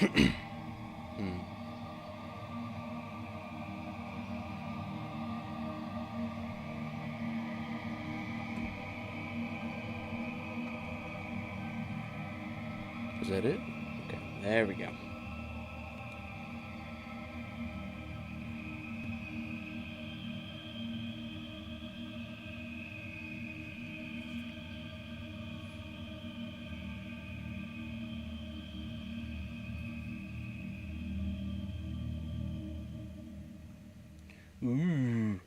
Is that it? Okay, there we go. Ooh.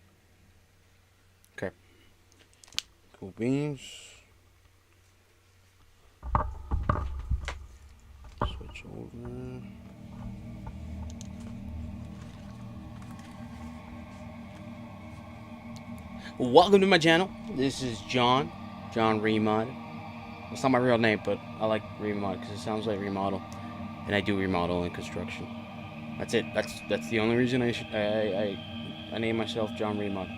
Okay. Cool beans. Switch over. Welcome to my channel. This is John Remod. It's not my real name, but I like Remod because it sounds like remodel, and I do remodel and construction. That's it. That's the only reason I name myself John Remod.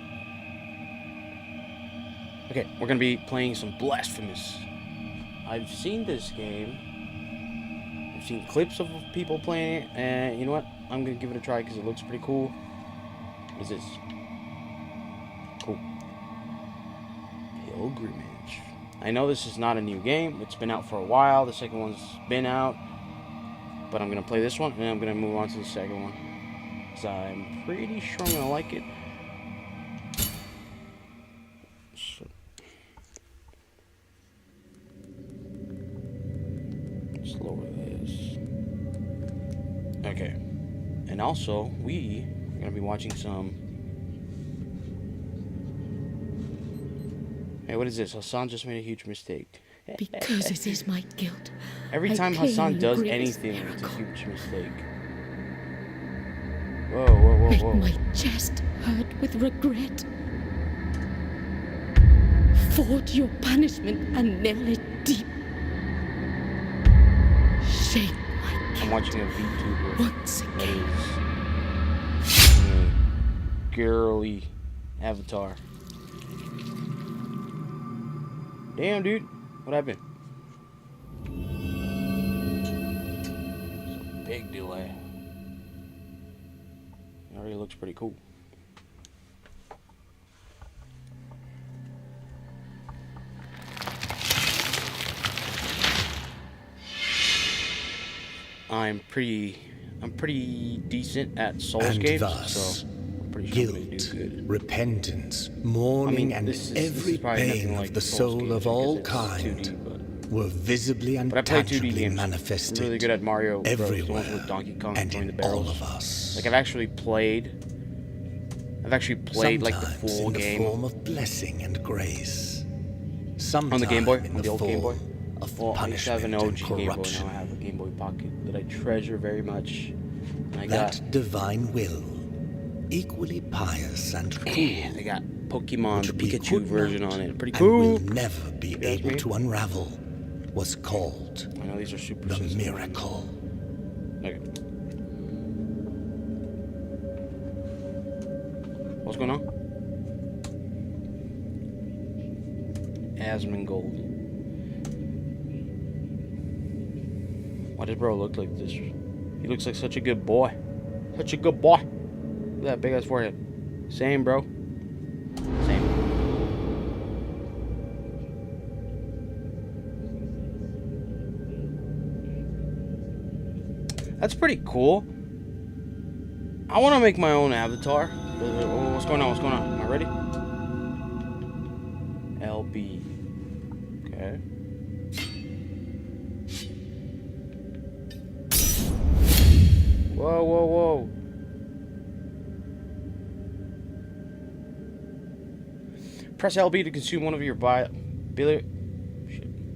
Okay, we're gonna be playing some Blasphemous. I've seen this game. I've seen clips of people playing it, and you know what? I'm gonna give it a try because it looks pretty cool. What is this? Cool. Pilgrimage. I know this is not a new game. It's been out for a while. The second one's been out. But I'm going to play this one, and I'm going to move on to the second one. Because I'm pretty sure I'm going to like it. So, let's lower this. Okay. And also, we are going to be watching some... Hey, what is this? Hassan just made a huge mistake. Because it is my guilt. Every time Hassan does anything, it's a huge mistake. Whoa, whoa, whoa, whoa. Make my chest hurt with regret. Forge your punishment and nail it deep. Shape my guilt. I'm watching a VTuber once again. That is a girly avatar. Damn, dude. What happened? It's a big delay. It already looks pretty cool. I'm pretty decent at Souls games, so I'm pretty sure I'm gonna do good. Repentance, mourning, and every pain of the soul of all kind were visibly and tangibly manifested. I'm really good at Mario Bros. Everywhere With Donkey Kong and throwing the in barrels. all of us. Like I've actually played like the full in game the form of blessing and grace. Sometimes on the Game Boy, in on the old Game Boy. Of Well, I used to have an OG punishment and Game Boy. corruption. Now I have a Game Boy Pocket that I treasure very much. And I That got divine will, equally pious and cruel, I got Pokemon, the which we Pikachu could version not on it. Pretty and cool. will never be ask able me. to unravel, was called I know these are super the sensitive. miracle. Okay. What's going on? Asmongold. Why does bro look like this? He looks like such a good boy. Such a good boy. Look at that big ass forehead. Same, bro. Same. That's pretty cool. I want to make my own avatar. What's going on? What's going on? Am I ready? LB. Okay. Whoa, whoa, whoa. Press LB to consume one of your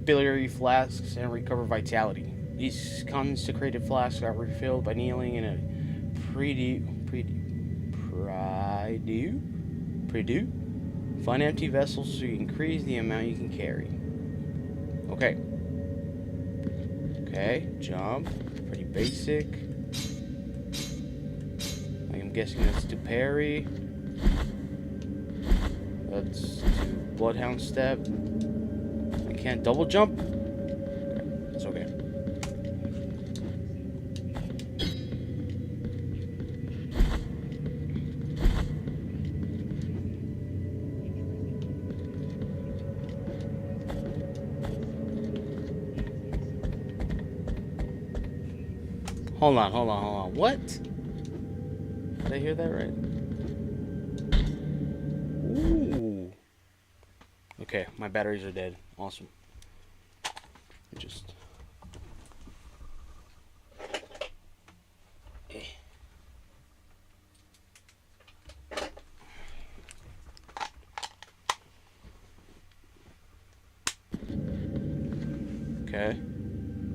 biliary flasks and recover vitality. These consecrated flasks are refilled by kneeling in a find empty vessels to increase the amount you can carry. Okay. Okay, jump. Pretty basic. I'm guessing that's to parry. That's to Bloodhound step. I can't double jump. Okay, that's okay. Hold on. What? Did I hear that right? Ooh. Okay, my batteries are dead. Awesome. Just... Okay.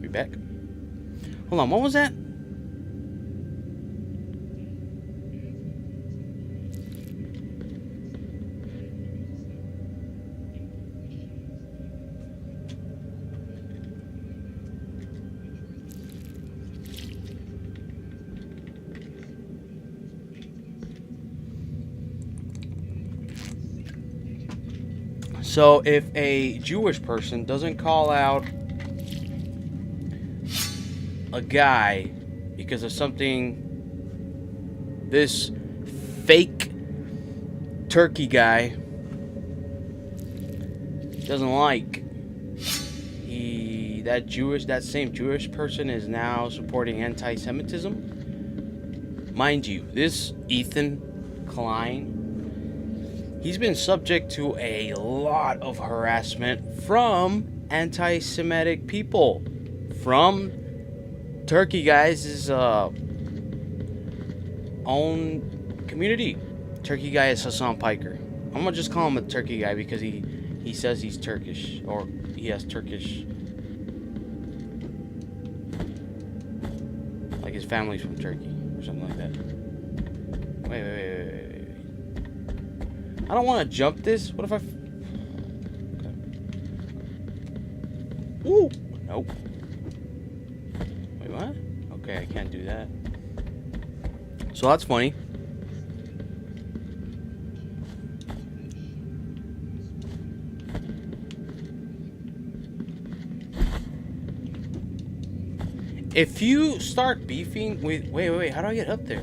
We back? Hold on, what was that? So if a Jewish person doesn't call out a guy because of something this fake turkey guy doesn't like, that same Jewish person is now supporting anti-Semitism. Mind you, this Ethan Klein, he's been subject to a lot of harassment from anti-Semitic people, from Turkey Guy's own community. Turkey Guy is Hassan Piker. I'm gonna just call him a Turkey Guy because he says he's Turkish, or he has Turkish, like his family's from Turkey or something like that. Wait. I don't want to jump this. What if I... Okay. Ooh! Nope. Wait, what? Okay, I can't do that. So that's funny. If you start beefing with... Wait, how do I get up there?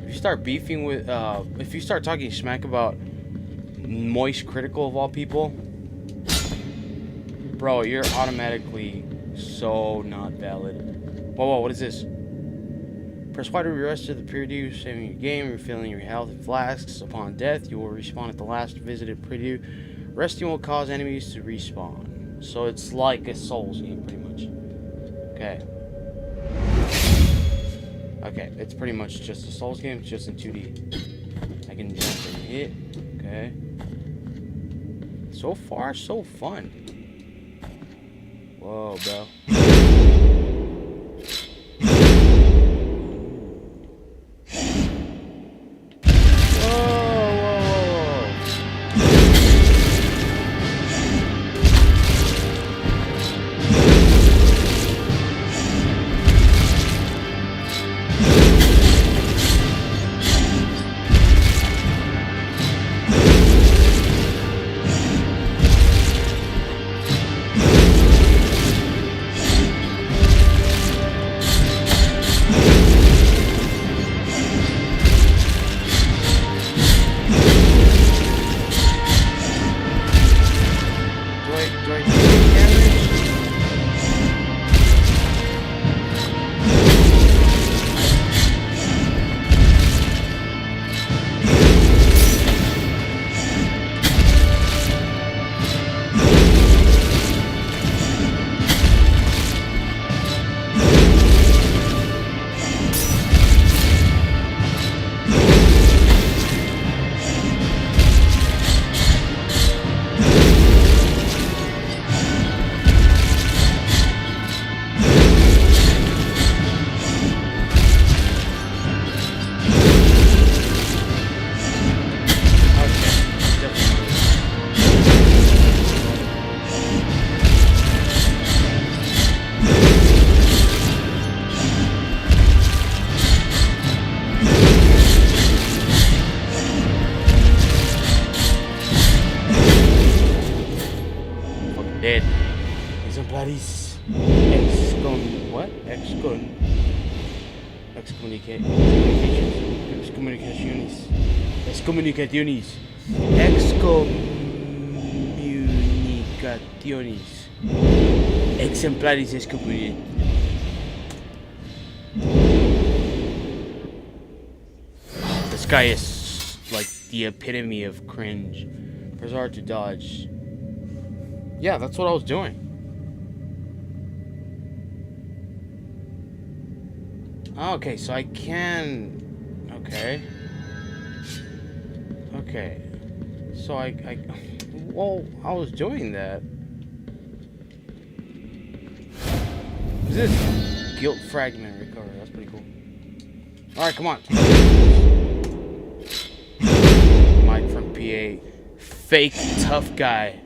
If you start beefing with... if you start talking smack about Moist Critical of all people, bro, you're automatically so not valid. Whoa, what is this? Press Y to rest of the preview, saving your game, refilling your health flasks. Upon death, you will respawn at the last visited preview. Resting will cause enemies to respawn. So it's like a Souls game, pretty much. Okay, it's pretty much just a Souls game, just in 2D. I can jump and hit. Okay. So far, so fun. Whoa, bro. Dead. Exemplaris. Exemplaris excommunicaciones. guy is like the epitome of cringe. Press R to dodge. Yeah, that's what I was doing. Okay, so I can... Okay. Okay. So well, I was doing that. What's this? Guilt fragment recovery. That's pretty cool. Alright, come on. Mike from PA. Fake tough guy.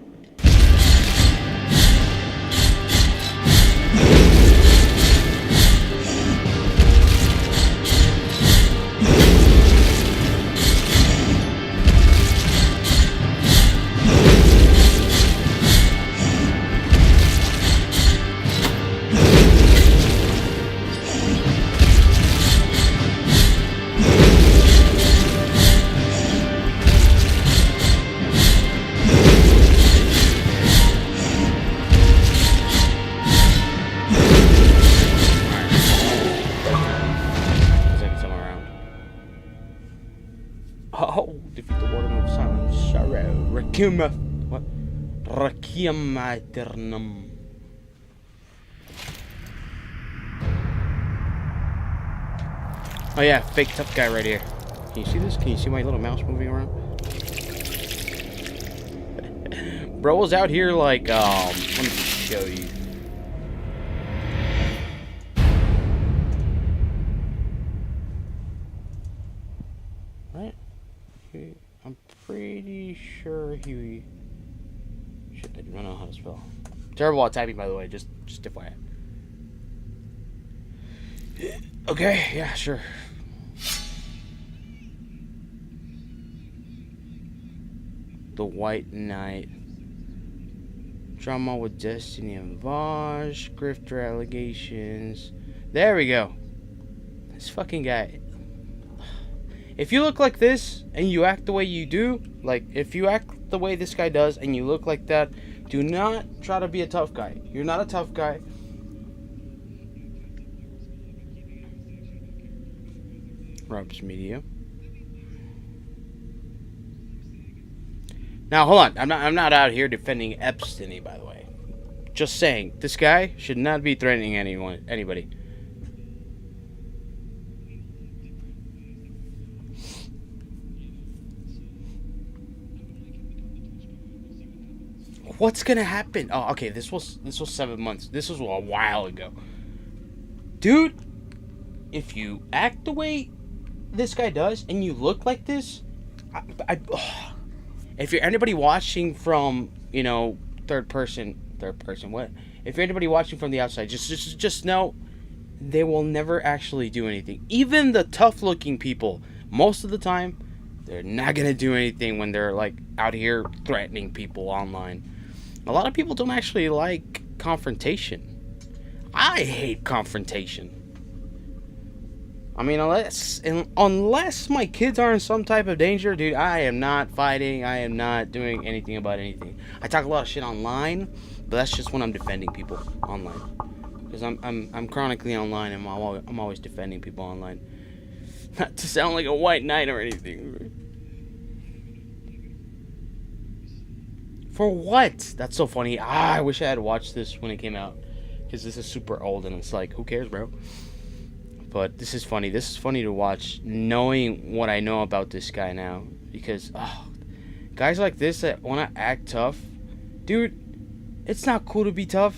Oh, defeat the warden of silence. Sorrow. Requiem. What? Requiem aeternum. Oh yeah, fake tough guy right here. Can you see this? Can you see my little mouse moving around? Bro was out here like, let me show you. Right? I'm pretty sure he... Shit, I do not know how to spell. Terrible at typing, by the way, just FYI. Okay, yeah, sure. The White Knight. Drama with Destiny and Vaj. Grifter allegations. There we go. This fucking guy. If you look like this and you act the way you do, like if you act the way this guy does and you look like that, do not try to be a tough guy. You're not a tough guy. Rob's Media. Now hold on, I'm not out here defending Epstein, by the way. Just saying, this guy should not be threatening anybody. What's gonna happen? Oh, okay, this was 7 months. This was a while ago. Dude, if you act the way this guy does and you look like this, if you're anybody watching from, you know, third person, what? If you're anybody watching from the outside, just know they will never actually do anything. Even the tough-looking people, most of the time, they're not gonna do anything when they're like out here threatening people online. A lot of people don't actually like confrontation. I hate confrontation. I mean, unless my kids are in some type of danger, dude, I am not fighting. I am not doing anything about anything. I talk a lot of shit online, but that's just when I'm defending people online. Because I'm chronically online, and I'm always defending people online. Not to sound like a white knight or anything. For what? That's so funny. I wish I had watched this when it came out. Because this is super old, and it's like, who cares, bro? But this is funny. This is funny to watch, knowing what I know about this guy now. Because, guys like this that want to act tough, dude, it's not cool to be tough.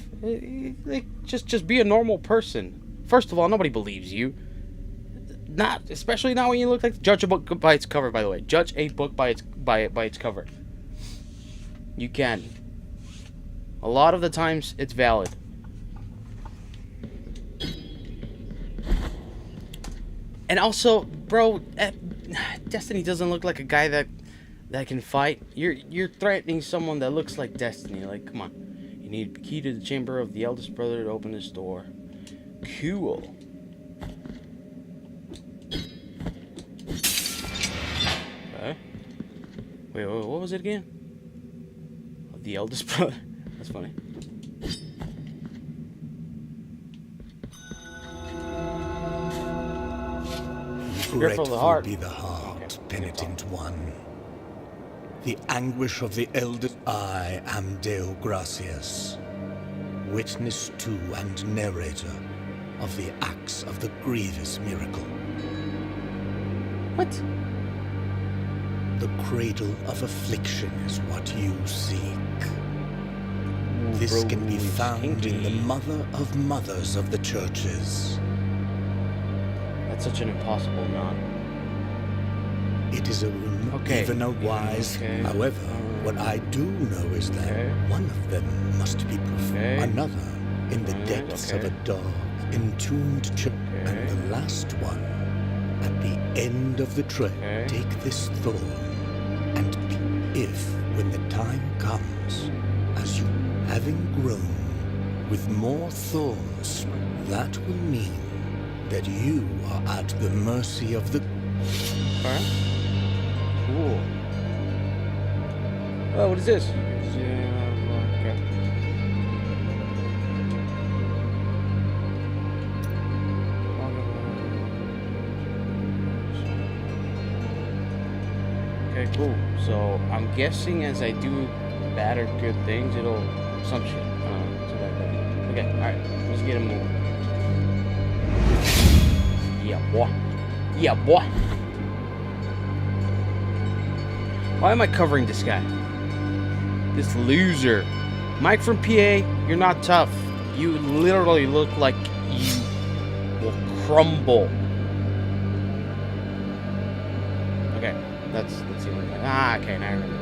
Just be a normal person. First of all, nobody believes you. Especially not when you look like... Judge a book by its cover, by the way. Judge a book by its cover. You can. A lot of the times, it's valid. And also, bro, Destiny doesn't look like a guy that can fight. You're threatening someone that looks like Destiny. Like, come on. You need a key to the chamber of the eldest brother to open this door. Cool. Okay. Wait, what was it again? The eldest brother. That's funny. Grateful will be the heart penitent one. The anguish of the elder. I am Deo Gracias, witness to and narrator of the acts of the grievous miracle. What? The cradle of affliction is what you seek. This can be found in the Mother of Mothers of the churches. That's such an impossible knot. It is a room, even a wise. However, what I do know is that one of them must be another in the depths of a dark, entombed church, and the last one at the end of the trail. Take this thorn, and if, when the time comes, as you having grown with more thorns, that will mean that you are at the mercy of the. Cool. Oh, what is this? Okay. Okay, cool. So I'm guessing as I do bad or good things, it'll some shit. Something like that. Okay, alright, let's get a move. Yeah, boy. Yeah, boy. Why am I covering this guy? This loser. Mike from PA, you're not tough. You literally look like you will crumble. Okay, let's see what okay, now I remember.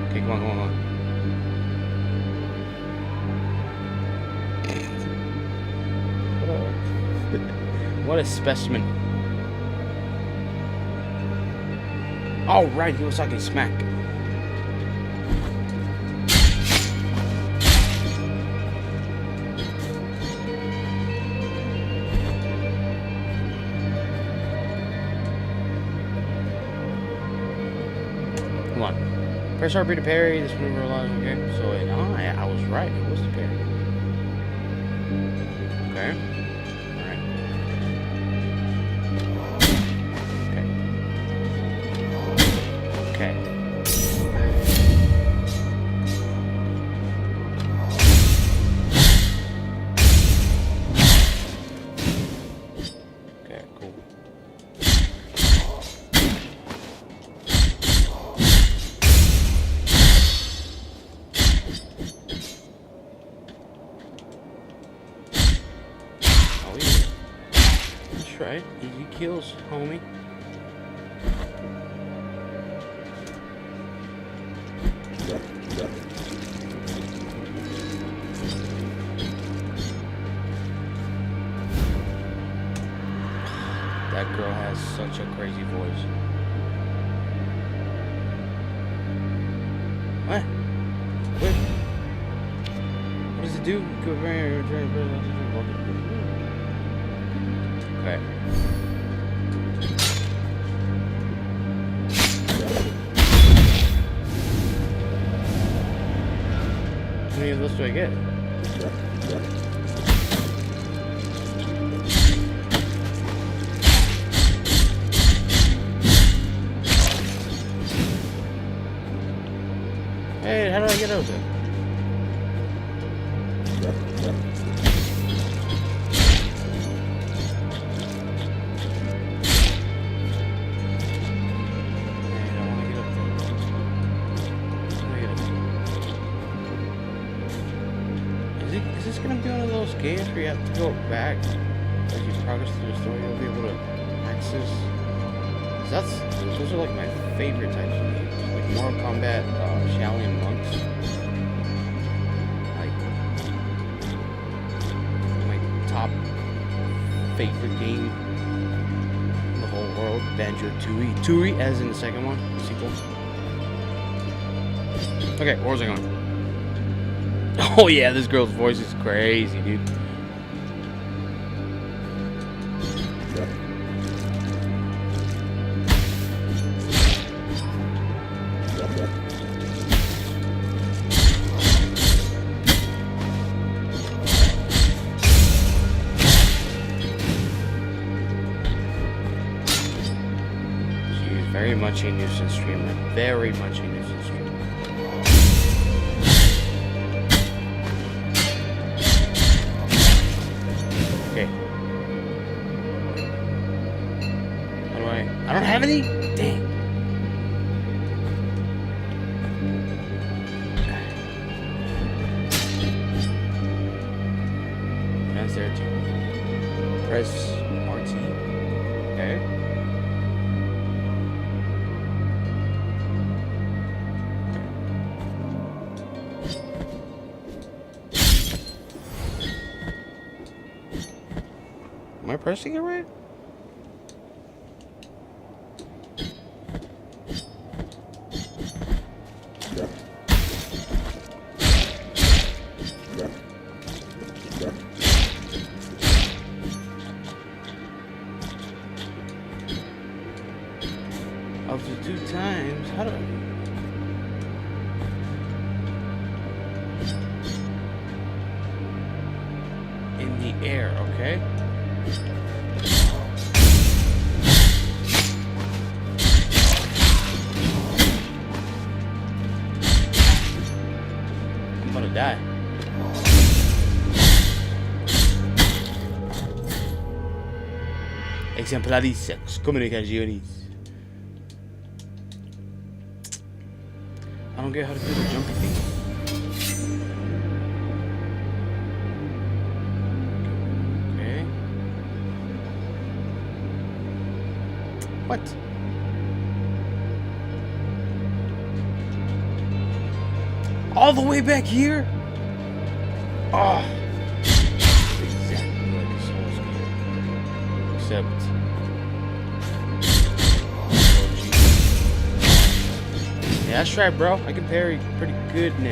Okay, come on. What a specimen. Oh, right, he was talking smack. Come on. Press RB to parry. This maneuver allows. Okay, so I was right. It was the parry. Okay. Right, easy kills, homie. That girl has such a crazy voice. What? Wait. What does it do? Okay. How many of those do I get? Hey, how do I get out there? Is this gonna be one of those games where you have to go back as you progress through the story? You'll be able to access. Those are like my favorite types of games, like Mortal Kombat, Shaolin Monks. Like my top favorite game in the whole world, Banjo-Tooie. Tooie, as in the second one, the sequel. Okay, where was I going? Oh yeah, this girl's voice is crazy, dude. much a nuisance streamer. Very much a nuisance streamer. Okay. How do I don't have any? Dang. That's there too. Press RT. Okay. Am I pressing it right? Up to 2 times. How do I? In the air, okay? I'm gonna die. Exemplaris, comunicaciones. I don't get how to do the jumpy thing. Okay. What? All the way back here? Oh. Exactly like a Souls game. Except. Yeah, that's right, bro. I can parry pretty good now.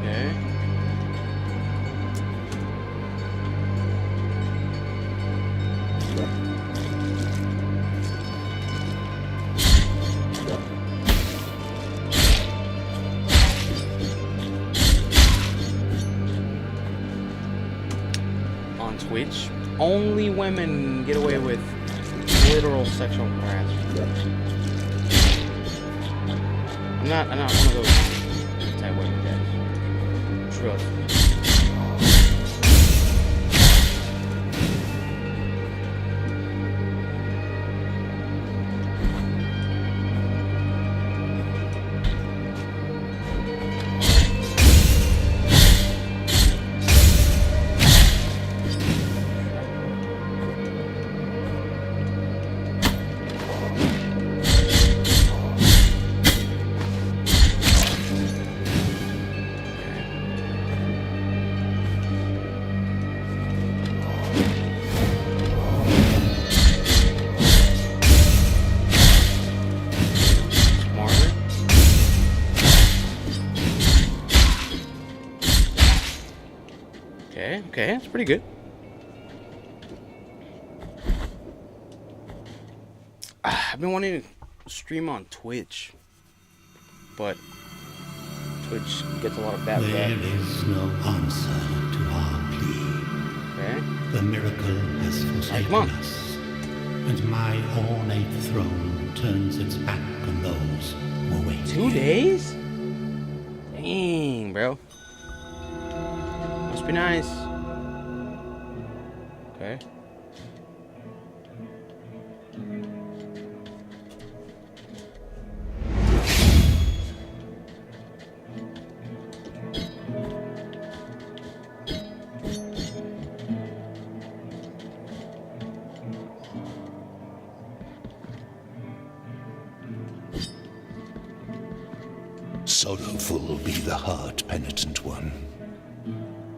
Okay. Twitch, only women get away with literal sexual harassment. I'm not one of those type women guys. Trust me. Okay, that's pretty good. I've been wanting to stream on Twitch, but Twitch gets a lot of bad rap. There is no answer to our plea. Okay. The miracle has forsaken us, and my ornate throne turns its back on those who await. 2 days? Dang, bro. Must be nice. Okay. Sorrowful be the heart, penitent one.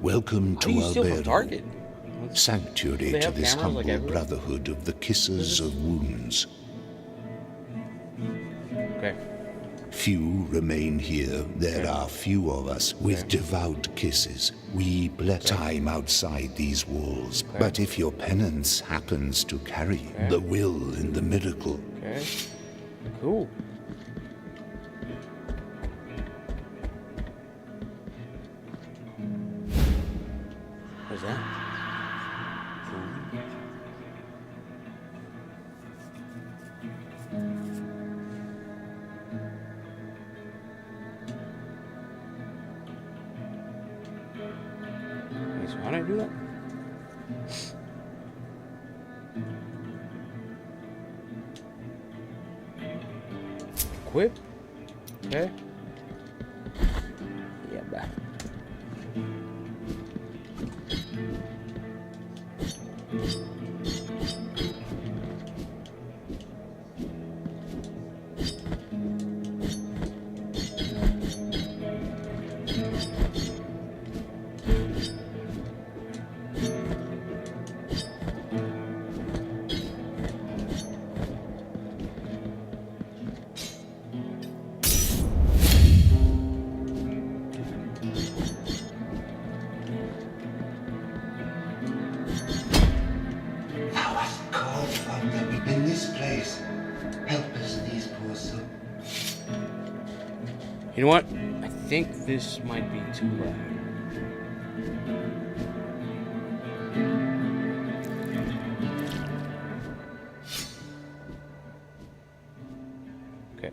Welcome to you our steal from burial. Target? Sanctuary They to have this cameras, humble like, everywhere? brotherhood of the kissers of wounds. Okay. Few remain here. There are few of us with devout kisses. We bless time outside these walls. But if your penance happens to carry the will in the miracle, Okay. Cool. that? Wait, so how do I do that? Equip? Okay. Yeah, back. In this place, help us these poor souls. You know what? I think this might be too loud. Okay.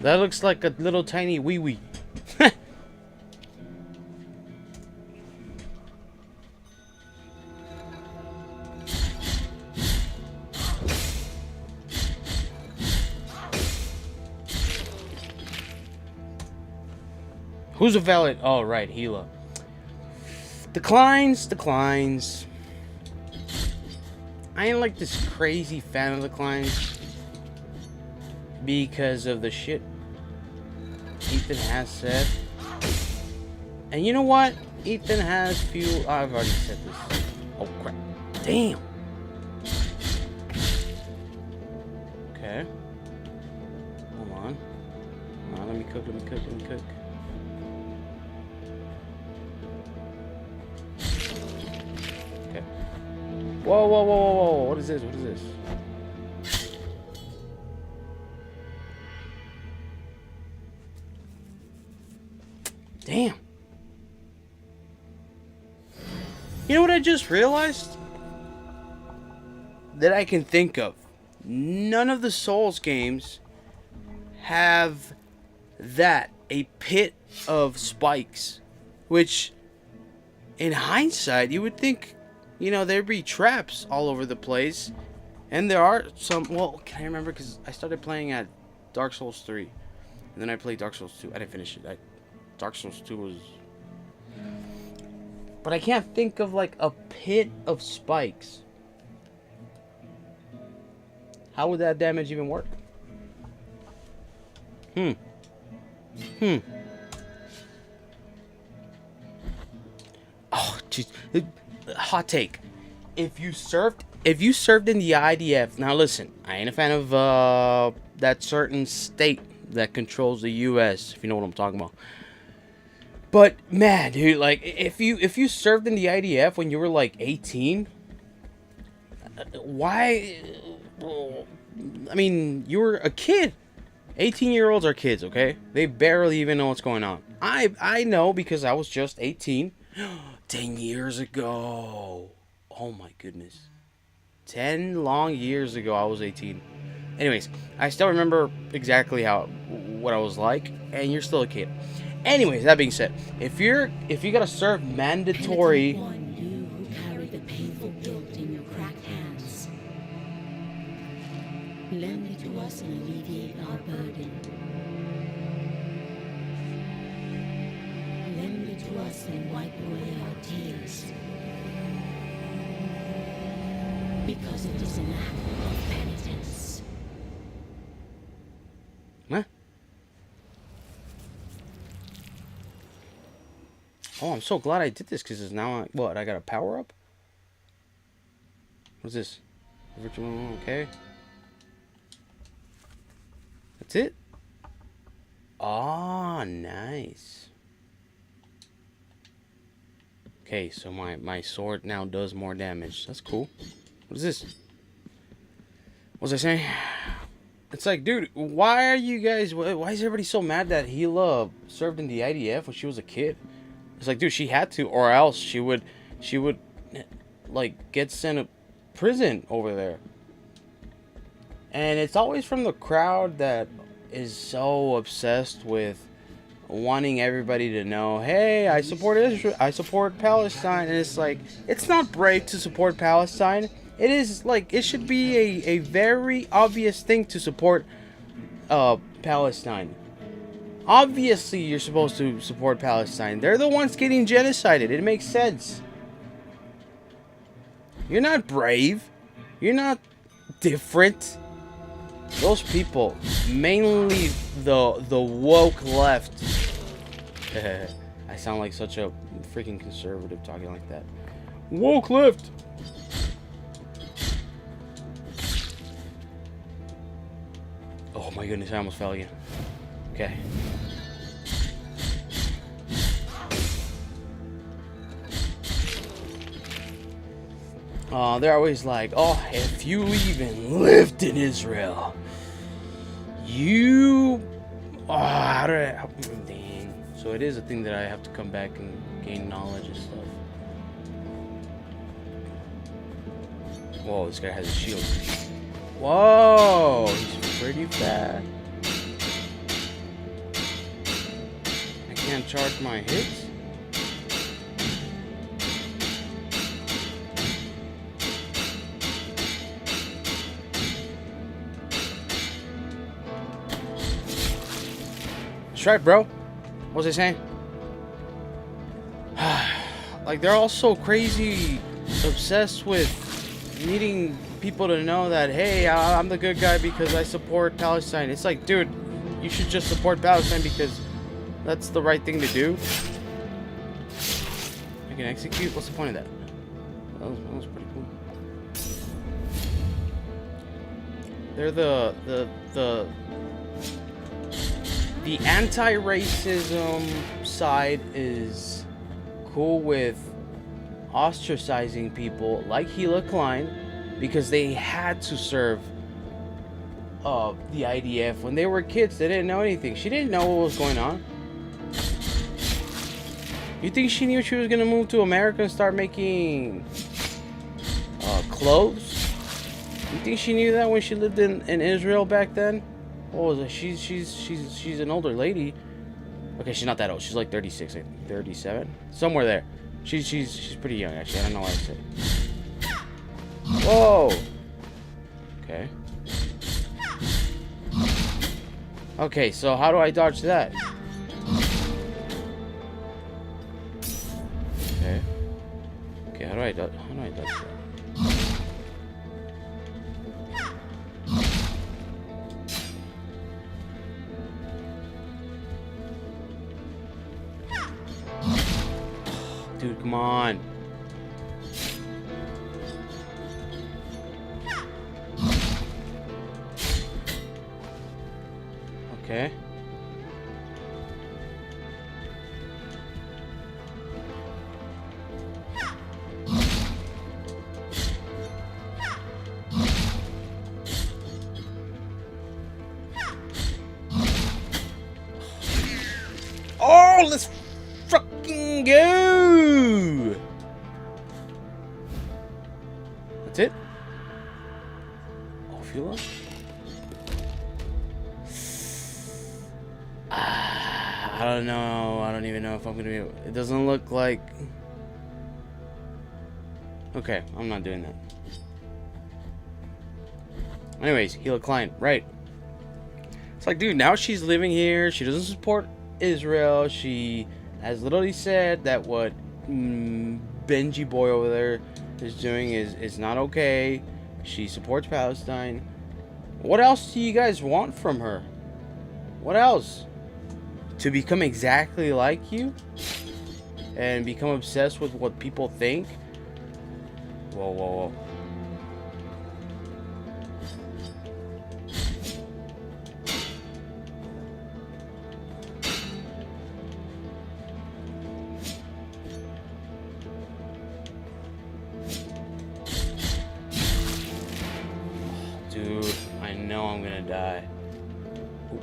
That looks like a little tiny wee wee. Who's a valid? Oh, right, Gila. Declines. I ain't like this crazy fan of declines because of the shit Ethan has said. And you know what? Ethan has few. I've already said this. Oh crap! Damn. Okay. Hold on. Let me cook. Okay. Whoa. What is this? Damn. You know what I just realized? That I can think of. None of the Souls games have that. A pit of spikes. Which, in hindsight, you would think, you know, there'd be traps all over the place. And there are some. Well, can I remember? Because I started playing at Dark Souls 3. And then I played Dark Souls 2. I didn't finish it. Dark Souls 2 was... But I can't think of, like, a pit of spikes. How would that damage even work? Oh, jeez. Hot take. If you served in the IDF... Now, listen. I ain't a fan of, that certain state that controls the U.S., if you know what I'm talking about. But man, dude, like if you served in the IDF when you were like 18, why? I mean, you were a kid. 18-year-olds are kids, okay? They barely even know what's going on. I know because I was just 18 10 years ago. Oh my goodness. 10 long years ago I was 18. Anyways, I still remember exactly what I was like, and you're still a kid. Anyways, that being said, if you gotta serve mandatory, You who carry the painful guilt in your cracked hands, lend it to us and alleviate our burden. Lend it to us and wipe away our tears, because it is an act of penitence. huh? Oh, I'm so glad I did this because now I got a power up. What's this? Okay. That's it. Oh, nice. Okay, so my sword now does more damage. That's cool. What is this? What was I saying? It's like, dude, why are you guys... Why is everybody so mad that Hila served in the IDF when she was a kid? It's like, dude, she had to, or else she would, like, get sent to prison over there. And it's always from the crowd that is so obsessed with wanting everybody to know, hey, I support Israel, I support Palestine. And it's like, it's not brave to support Palestine. It is, like, it should be a very obvious thing to support Palestine. Obviously, you're supposed to support Palestine. They're the ones getting genocided. It makes sense. You're not brave. You're not different. Those people, mainly the woke left. I sound like such a freaking conservative talking like that. Woke left. Oh my goodness, I almost fell again. Okay. They're always like, oh, if you even lived in Israel, you... Oh, dang. So it is a thing that I have to come back and gain knowledge and stuff. Whoa, this guy has a shield. Whoa, he's pretty fast. I can't charge my hits? That's right, bro. What was I saying? Like, they're all so crazy obsessed with needing people to know that, hey, I'm the good guy because I support Palestine. It's like, dude, you should just support Palestine because that's the right thing to do. I can execute? What's the point of that? That was pretty cool. They're the anti-racism side is cool with ostracizing people like Gila Klein because they had to serve the IDF when they were kids. They didn't know anything. She didn't know what was going on. You think she knew she was gonna move to America and start making clothes? You think she knew that when she lived in Israel back then? What was it? She's an older lady. Okay, she's not that old. She's like 36, like 37, somewhere there. She's pretty young actually. I don't know why I said. Whoa. Okay. Okay, so how do I dodge that? Okay. Okay, how do I dodge that? Dude, come on. Okay. Oh, let's fucking go. That's it? Oh, fuel up? I don't know. I don't even know if I'm gonna be able... It doesn't look like... Okay, I'm not doing that. Anyways, Gila Klein, right. It's like, dude, now she's living here. She doesn't support Israel. She has literally said that what Benji boy over there is doing is not okay. She supports Palestine. What else do you guys want from her? What else? To become exactly like you? And become obsessed with what people think? Whoa, whoa, whoa. die. Ooh.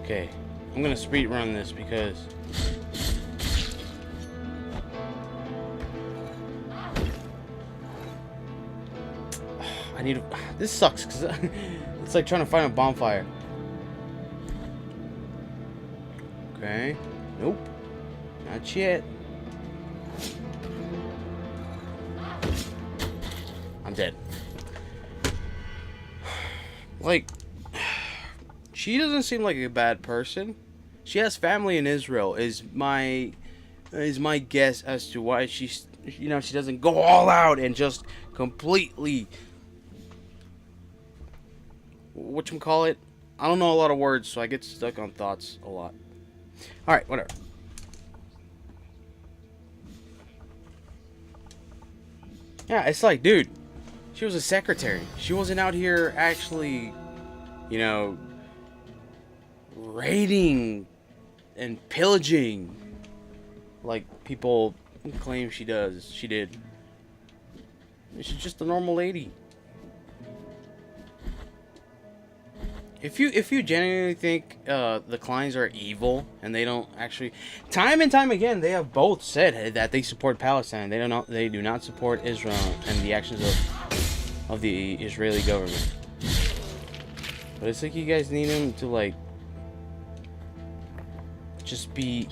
Okay, I'm gonna speed run this because I need. This sucks because it's like trying to find a bonfire. Okay. Nope. Not yet. I'm dead. Like, she doesn't seem like a bad person. She has family in Israel. Is my guess as to why she's, you know, she doesn't go all out and just completely, whatchamacallit? I don't know a lot of words, so I get stuck on thoughts a lot. Alright, whatever. Yeah, it's like, dude, she was a secretary. She wasn't out here actually, you know, raiding and pillaging like people claim she does. She did. She's just a normal lady. If you genuinely think the Kleins are evil and they don't actually, time and time again, they have both said that they support Palestine. They do not support Israel and the actions of the Israeli government. But it's like you guys need them to like just be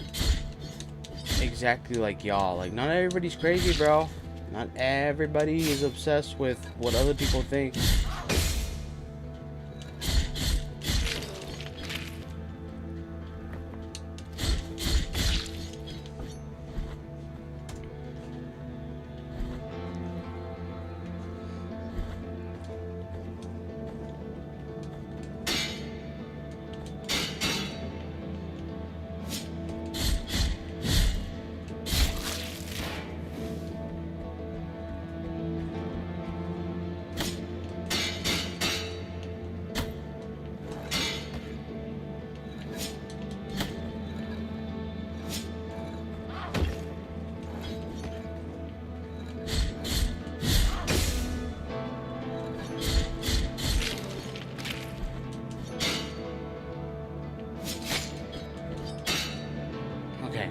exactly like y'all. Like, not everybody's crazy, bro. Not everybody is obsessed with what other people think. Okay,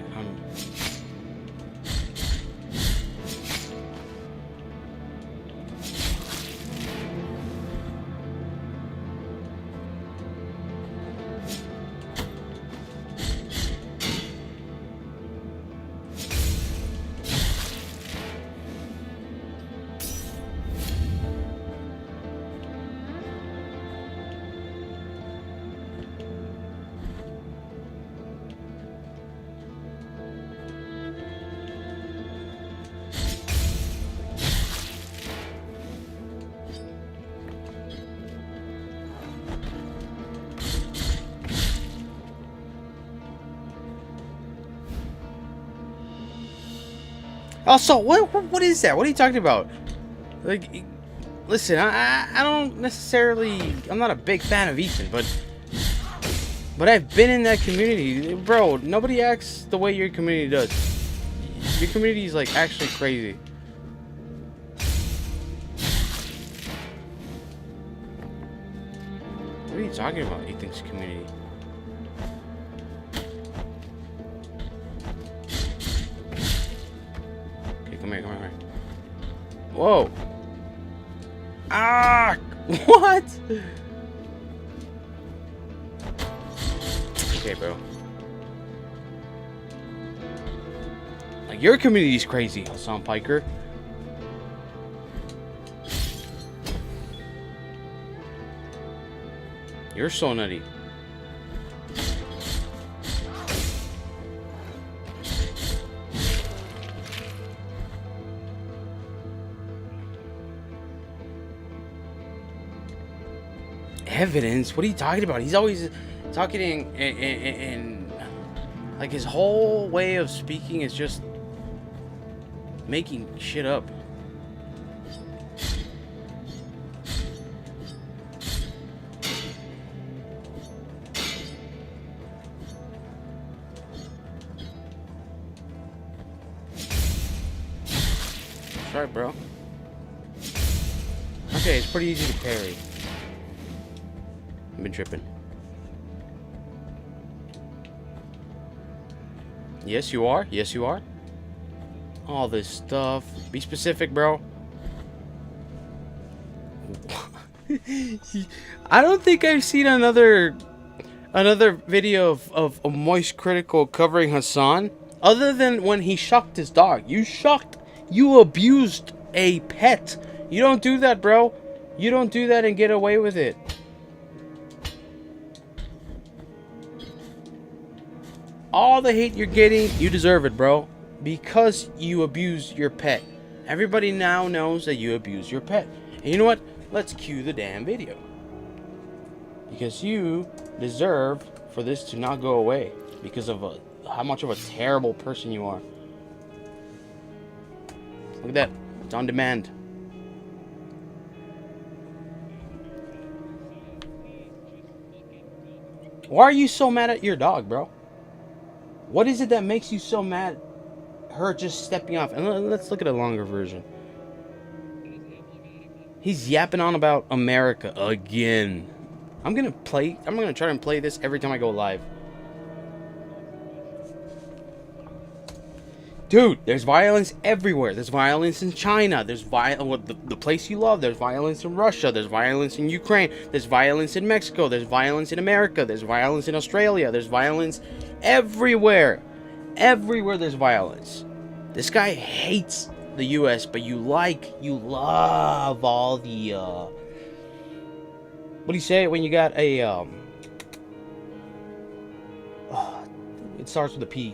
also, what is that? What are you talking about? Like, listen, I don't necessarily, I'm not a big fan of Ethan, but I've been in that community, bro. Nobody acts the way your community does. Your community is like actually crazy. What are you talking about, Ethan's community? Come here. Whoa. Ah! What? Okay, bro. Like, your community's crazy, Hassan Piker. You're so nutty. Evidence? What are you talking about? He's always talking in like, his whole way of speaking is just making shit up. That's right, bro. Okay, it's pretty easy to parry. I've been tripping. Yes, you are. Yes, you are. All this stuff. Be specific, bro. I don't think I've seen another video of a Moist Critical covering Hassan, other than when he shucked his dog. You abused a pet. You don't do that, bro. You don't do that and get away with it. All the hate you're getting, you deserve it, bro. Because you abuse your pet. Everybody now knows that you abuse your pet. And you know what? Let's cue the damn video. Because you deserve for this to not go away. Because of how much of a terrible person you are. Look at that. It's on demand. Why are you so mad at your dog, bro? What is it that makes you so mad? Her just stepping off. And let's look at a longer version. He's yapping on about America again. I'm gonna try and play this every time I go live. Dude, there's violence everywhere. There's violence in China. There's the place you love. There's violence in Russia. There's violence in Ukraine. There's violence in Mexico. There's violence in America. There's violence in Australia. There's violence everywhere. Everywhere there's violence. This guy hates the US, but you love all the what do you say when you got a it starts with a P.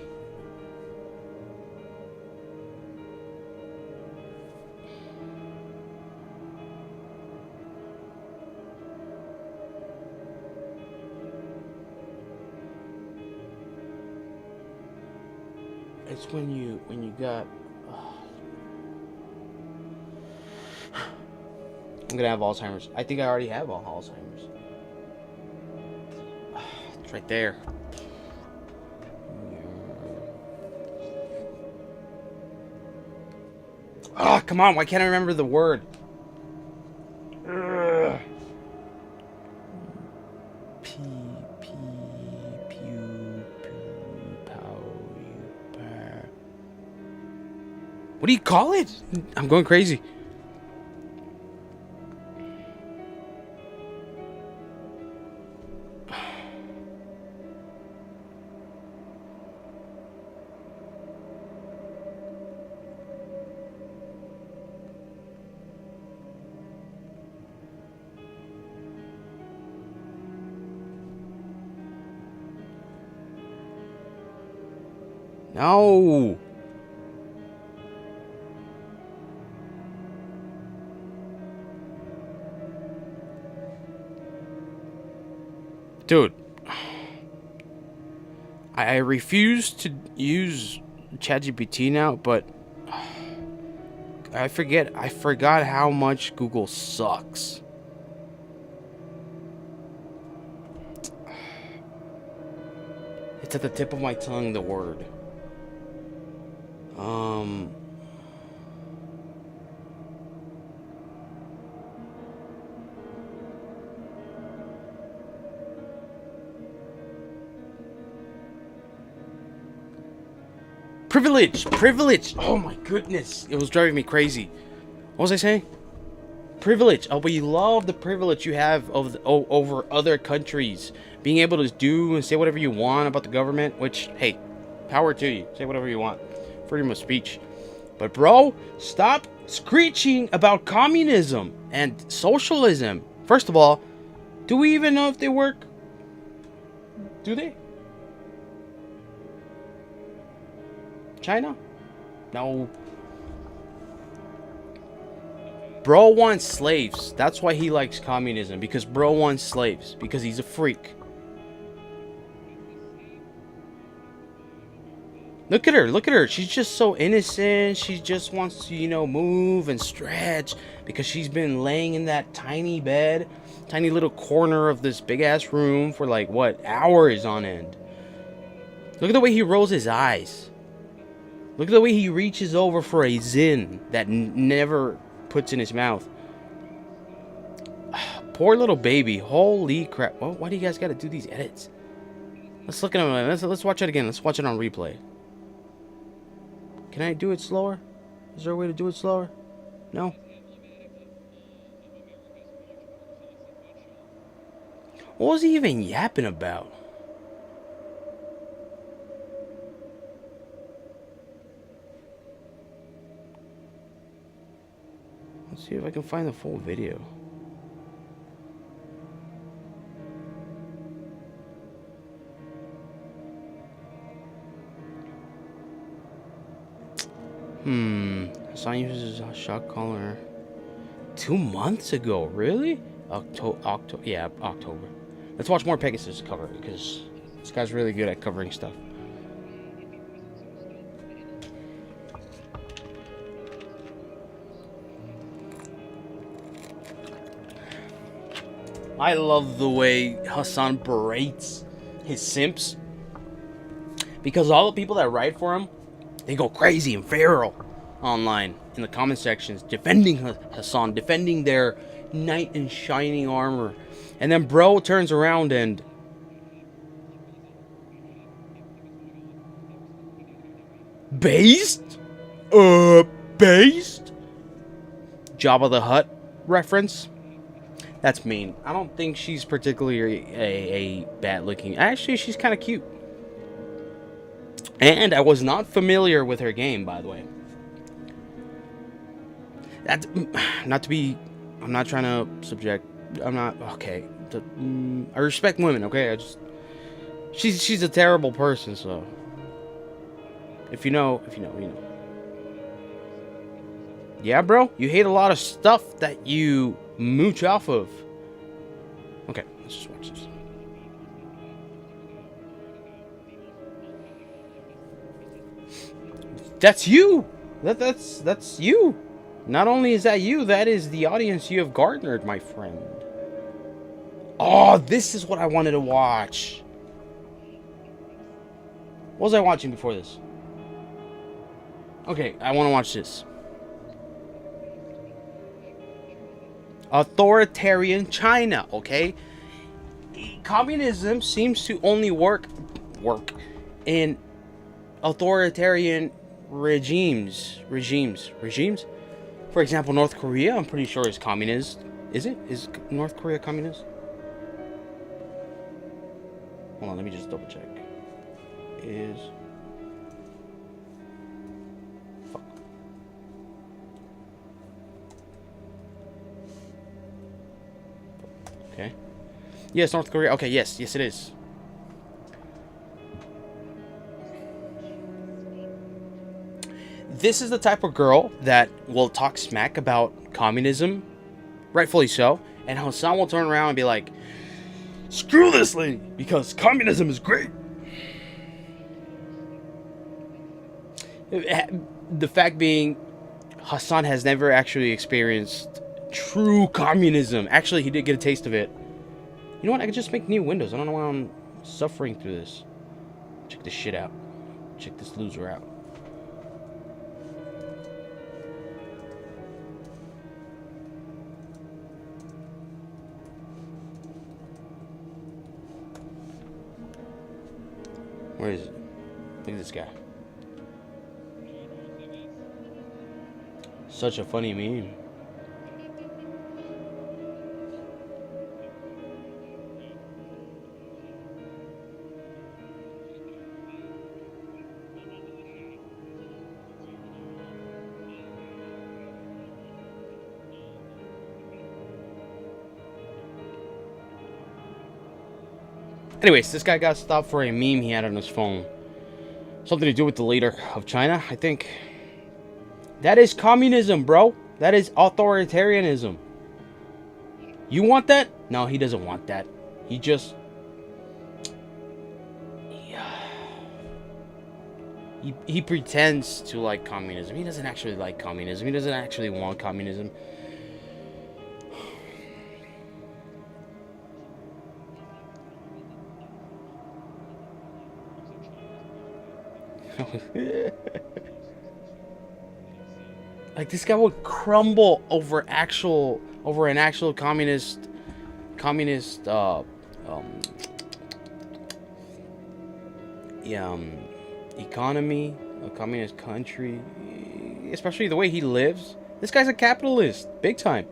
It's when you got I'm gonna have Alzheimer's. I think I already have Alzheimer's. It's right there. Ah, come on! Why can't I remember the word? What do you call it? I'm going crazy. No. Dude, I refuse to use ChatGPT now, but I forgot how much Google sucks. It's at the tip of my tongue, the word. Privilege. Oh my goodness, it was driving me crazy. What was I saying? Privilege. Oh, but you love the privilege you have over other countries, being able to do and say whatever you want about the government. Which, hey, power to you. Say whatever you want. Freedom of speech. But bro, stop screeching about communism and socialism. First of all, do we even know if they work? Do they? China? No. Bro wants slaves. That's why he likes communism. Because bro wants slaves. Because he's a freak. Look at her. She's just so innocent. She just wants to, move and stretch. Because she's been laying in that tiny bed. Tiny little corner of this big ass room for like, what, hours on end. Look at the way he rolls his eyes. Look at the way he reaches over for a Zin that never puts in his mouth. Poor little baby. Holy crap. Well, why do you guys gotta do these edits? Let's look at it. Let's watch it again. Let's watch it on replay. Can I do it slower? Is there a way to do it slower? No? What was he even yapping about? Let's see if I can find the full video. Hassan uses a shot caller 2 months ago. Really? October. Yeah, October. Let's watch more Pegasus cover because this guy's really good at covering stuff. I love the way Hassan berates his simps, because all the people that write for him, they go crazy and feral online in the comment sections, defending Hassan, defending their knight in shining armor. And then bro turns around and based? Based? Jabba the Hutt reference? That's mean. I don't think she's particularly a bad looking. Actually, she's kind of cute. And I was not familiar with her game, by the way. That's not to be. I'm not trying to subject. I'm not okay. I respect women. Okay, she's a terrible person. So if you know, you know. Yeah, bro. You hate a lot of stuff that you mooch off of. Okay, let's just watch this. That's you. That's you. Not only is that you, that is the audience you have garnered, my friend. Oh, this is what I wanted to watch. What was I watching before this? Okay, I want to watch this. Authoritarian China, okay? Communism seems to only work in authoritarian regimes. For example, North Korea, I'm pretty sure is communist. Is it? Is North Korea communist? Hold on, let me just double check. Fuck. Okay. Yes, North Korea. Okay, yes it is. This is the type of girl that will talk smack about communism, rightfully so, and Hassan will turn around and be like, screw this lady, because communism is great. The fact being, Hassan has never actually experienced true communism. Actually, he did get a taste of it. You know what? I could just make new windows. I don't know why I'm suffering through this. Check this shit out. Check this loser out. Where is it? Look at this guy. Such a funny meme. Anyways, this guy got stopped for a meme he had on his phone. Something to do with the leader of China, I think. That is communism, bro. That is authoritarianism. You want that? No, he doesn't want that. He just... He pretends to like communism. He doesn't actually like communism. He doesn't actually want communism. Like, this guy would crumble over an actual communist economy, a communist country, especially the way he lives. This guy's a capitalist, big time.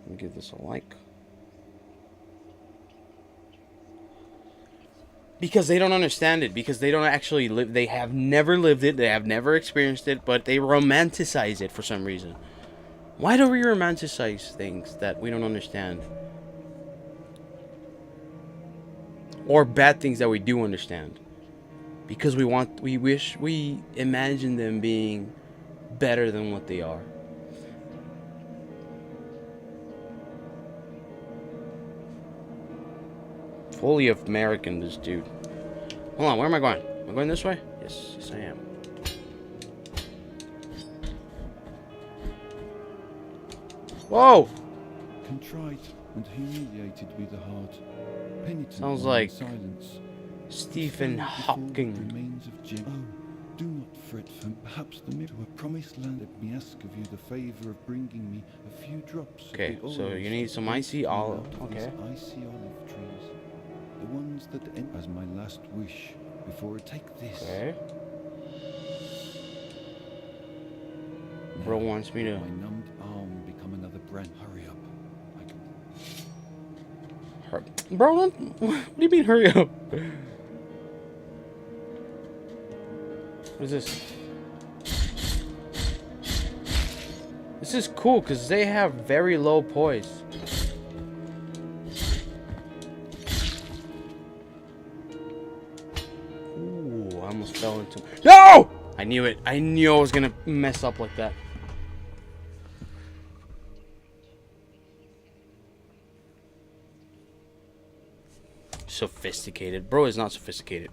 Let me give this a like. Because they don't understand it. Because they don't actually live. They have never lived it. They have never experienced it. But they romanticize it for some reason. Why do we romanticize things that we don't understand? Or bad things that we do understand? Because we imagine them being better than what they are. Fully American, this dude. Hold on, where am I going? Am I going this way? Yes, I am. Whoa! Contrite and humiliated with the heart, penitent Sounds like silence. Stephen Hawking. Remains of Jim. Oh, do not fret, for perhaps the to a promised land. Let me ask of you the favor of bringing me a few drops. Okay, of the so oils you need that some flow icy from olive. out of Okay. these icy olive trees, the ones that end as my last wish before I take this. Okay. Bro wants me to. My numbed arm become another branch. Hurry up. Bro, what do you mean hurry up? What is this? This is cool because they have very low poise. Ooh, I almost fell into. No! I knew it. I knew I was gonna mess up like that. Sophisticated. Bro is not sophisticated.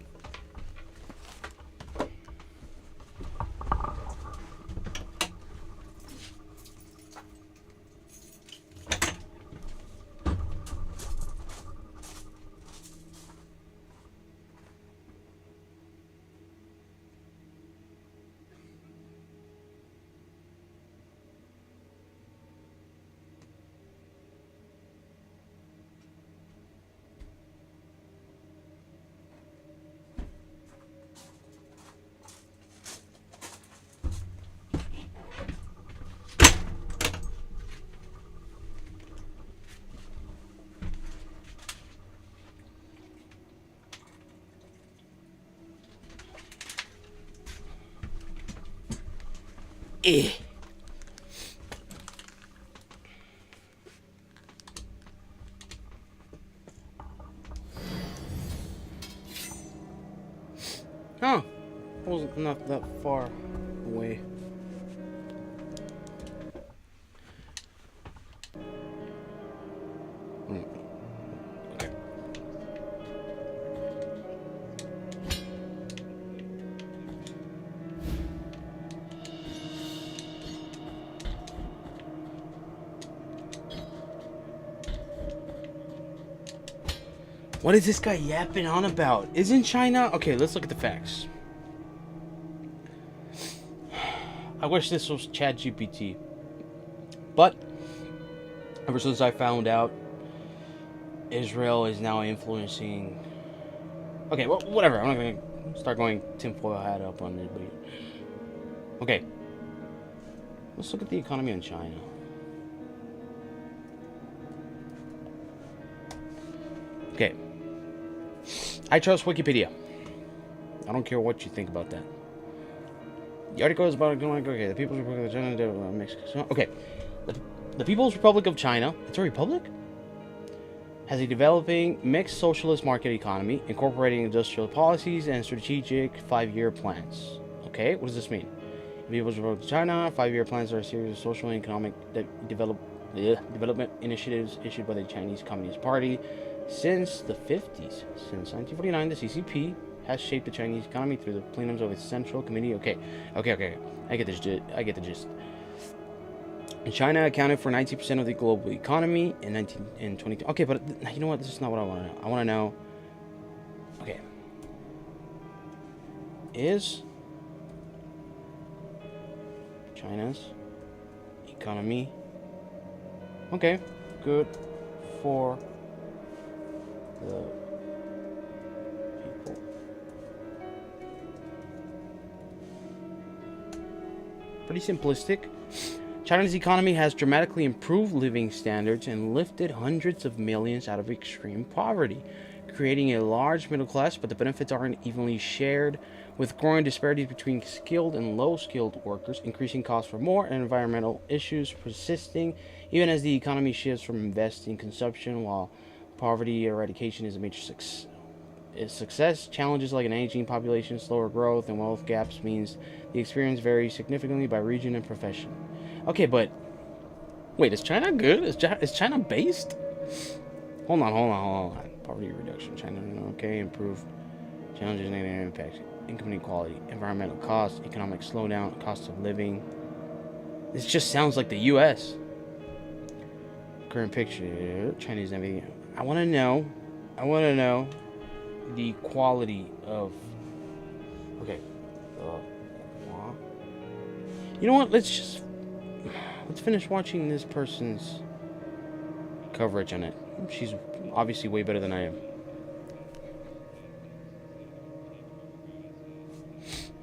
Eh. Oh, I wasn't not that far away. Okay. What is this guy yapping on about? Isn't China... Okay, let's look at the facts. I wish this was ChatGPT. But, ever since I found out Israel is now influencing... Okay, well, whatever. I'm not going to start going tinfoil hat up on it. But... Okay. Let's look at the economy in China. Okay. I trust Wikipedia. I don't care what you think about that. The article is about okay, the People's Republic of China, Mexico. Okay, the People's Republic of China. It's a republic. Has a developing mixed socialist market economy, incorporating industrial policies and strategic 5-year plans. Okay, what does this mean? The People's Republic of China 5-year plans are a series of social and economic development initiatives issued by the Chinese Communist Party since the 50s. Since 1949, the CCP has shaped the Chinese economy through the plenums of its Central Committee. Okay. I get the gist. China accounted for 90% of the global economy in 20. Okay, but you know what? This is not what I want to know. I want to know. Okay. is China's economy. Okay, good for the people. Pretty simplistic. China's economy has dramatically improved living standards and lifted hundreds of millions out of extreme poverty, creating a large middle class, but the benefits aren't evenly shared, with growing disparities between skilled and low-skilled workers, increasing costs for more, and environmental issues persisting, even as the economy shifts from investing consumption, while poverty eradication is a major success. Challenges like an aging population, slower growth, and wealth gaps means the experience varies significantly by region and profession. Okay, but wait, is China good? Is China based? Hold on. Poverty reduction, China, okay, improved. Challenges, negative impacts, income inequality, environmental costs, economic slowdown, cost of living. This just sounds like the U.S. Current picture, Chinese Navy. I want to know the quality of. Okay. You know what? Let's finish watching this person's coverage on it. She's obviously way better than I am.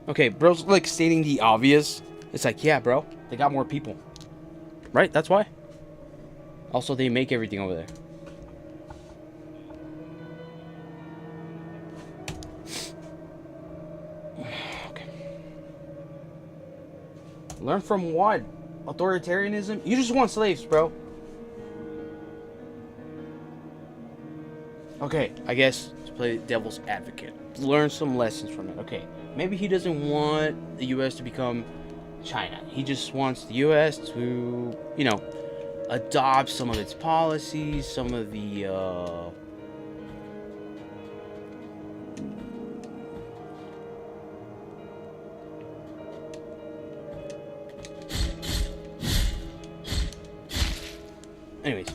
Okay, bro's like stating the obvious. It's like, yeah, bro, they got more people. Right? That's why. Also, they make everything over there. Okay. Learn from what? Authoritarianism? You just want slaves, bro. Okay, I guess to play devil's advocate. Learn some lessons from it. Okay, maybe he doesn't want the U.S. to become China. He just wants the U.S. to, adopt some of its policies, some of the, anyways.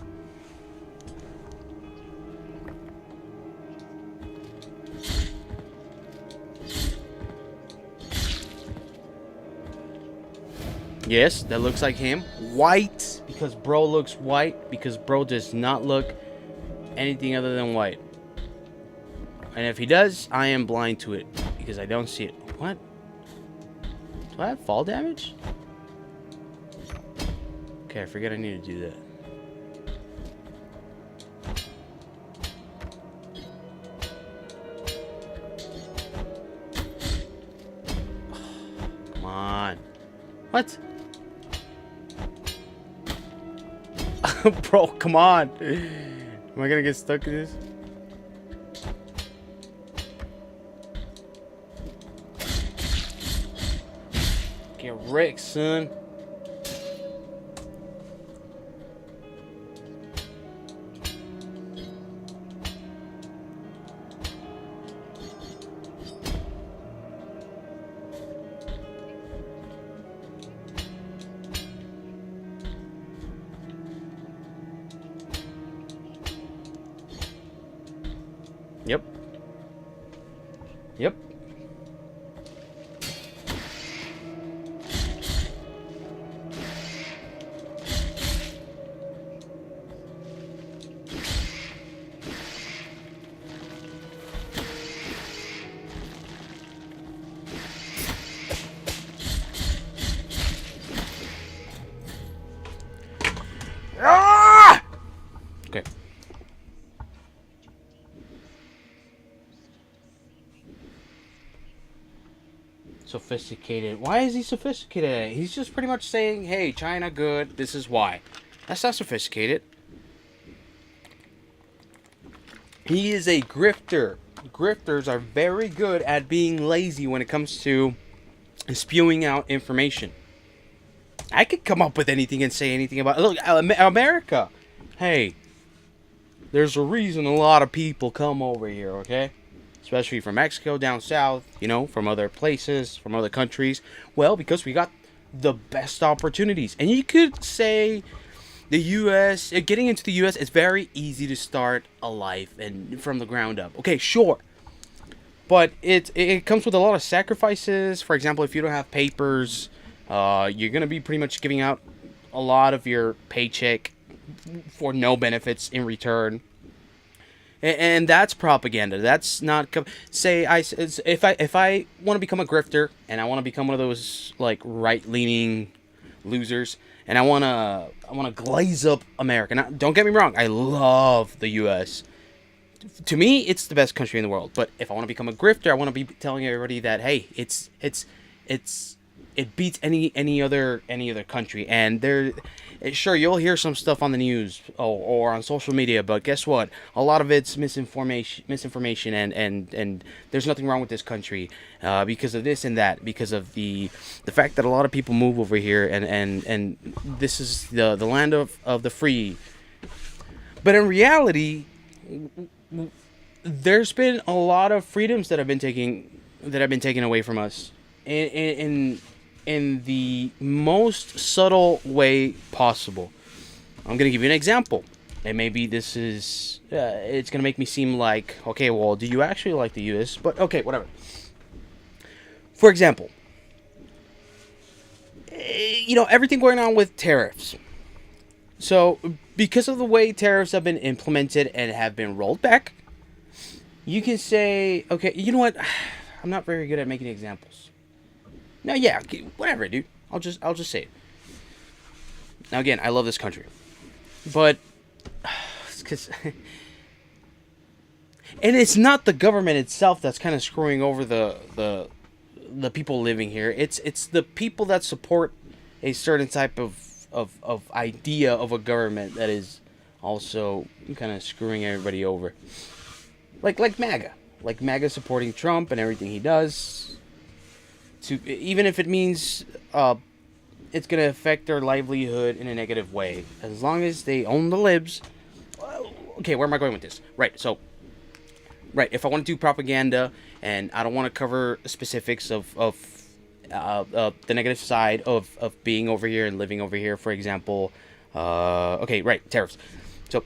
Yes, that looks like him. White, because bro looks white, because bro does not look anything other than white. And if he does, I am blind to it, because I don't see it. What? Do I have fall damage? Okay, I forget I need to do that. Come on. What? Bro, come on. Am I gonna get stuck in this? Get wrecked, son. Yep. Yep. Ah! Okay. Sophisticated. Why is he sophisticated? He's just pretty much saying, hey, China good, this is why. That's not sophisticated. He is a grifter. Grifters are very good at being lazy when it comes to spewing out information. I could come up with anything and say anything about... Look, America. Hey, there's a reason a lot of people come over here, okay? Especially from Mexico down south, from other places, from other countries. Well, because we got the best opportunities. And you could say the U.S., getting into the U.S., it's very easy to start a life and from the ground up. Okay, sure. But it comes with a lot of sacrifices. For example, if you don't have papers, you're gonna be pretty much giving out a lot of your paycheck for no benefits in return. And that's propaganda. That's not say if I want to become a grifter and I want to become one of those like right-leaning losers and I want to glaze up America. Now, don't get me wrong. I love the U.S. To me, it's the best country in the world. But if I want to become a grifter, I want to be telling everybody that hey, it beats any other country. And sure, you'll hear some stuff on the news or on social media, but guess what? A lot of it's misinformation, and there's nothing wrong with this country because of this and that, because of the fact that a lot of people move over here, and this is the land of the free. But in reality, there's been a lot of freedoms that have been taken away from us in the most subtle way possible. I'm gonna give you an example, and maybe this is it's gonna make me seem like, okay, well, do you actually like the U.S.? But okay, whatever. For example, everything going on with tariffs. So because of the way tariffs have been implemented and have been rolled back, you can say, okay, you know what? I'm not very good at making examples. No, yeah, okay, whatever, dude. I'll just say it. Now again, I love this country, but and it's not the government itself that's kind of screwing over the people living here. It's the people that support a certain type of idea of a government that is also kind of screwing everybody over. Like MAGA supporting Trump and everything he does. Even if it means it's going to affect their livelihood in a negative way. As long as they own the libs. Okay, where am I going with this? Right, if I want to do propaganda and I don't want to cover specifics of the negative side of being over here and living over here, for example. Tariffs. So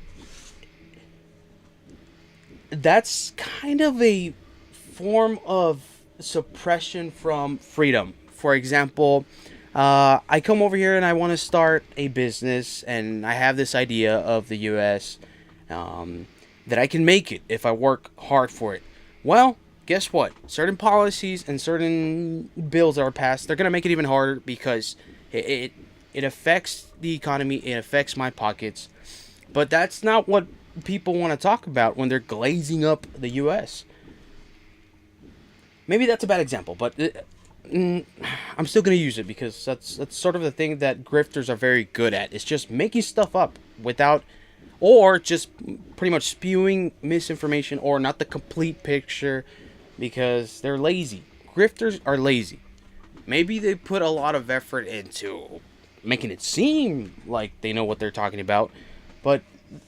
that's kind of a form of suppression from freedom. For example, I come over here and I want to start a business, and I have this idea of the U.S. That I can make it if I work hard for it. Well, guess what? Certain policies and certain bills that are passed, they're going to make it even harder because it affects the economy, it affects my pockets. But that's not what people want to talk about when they're glazing up the U.S. Maybe that's a bad example, but I'm still going to use it because that's sort of the thing that grifters are very good at. It's just making stuff up or just pretty much spewing misinformation or not the complete picture because they're lazy. Grifters are lazy. Maybe they put a lot of effort into making it seem like they know what they're talking about, but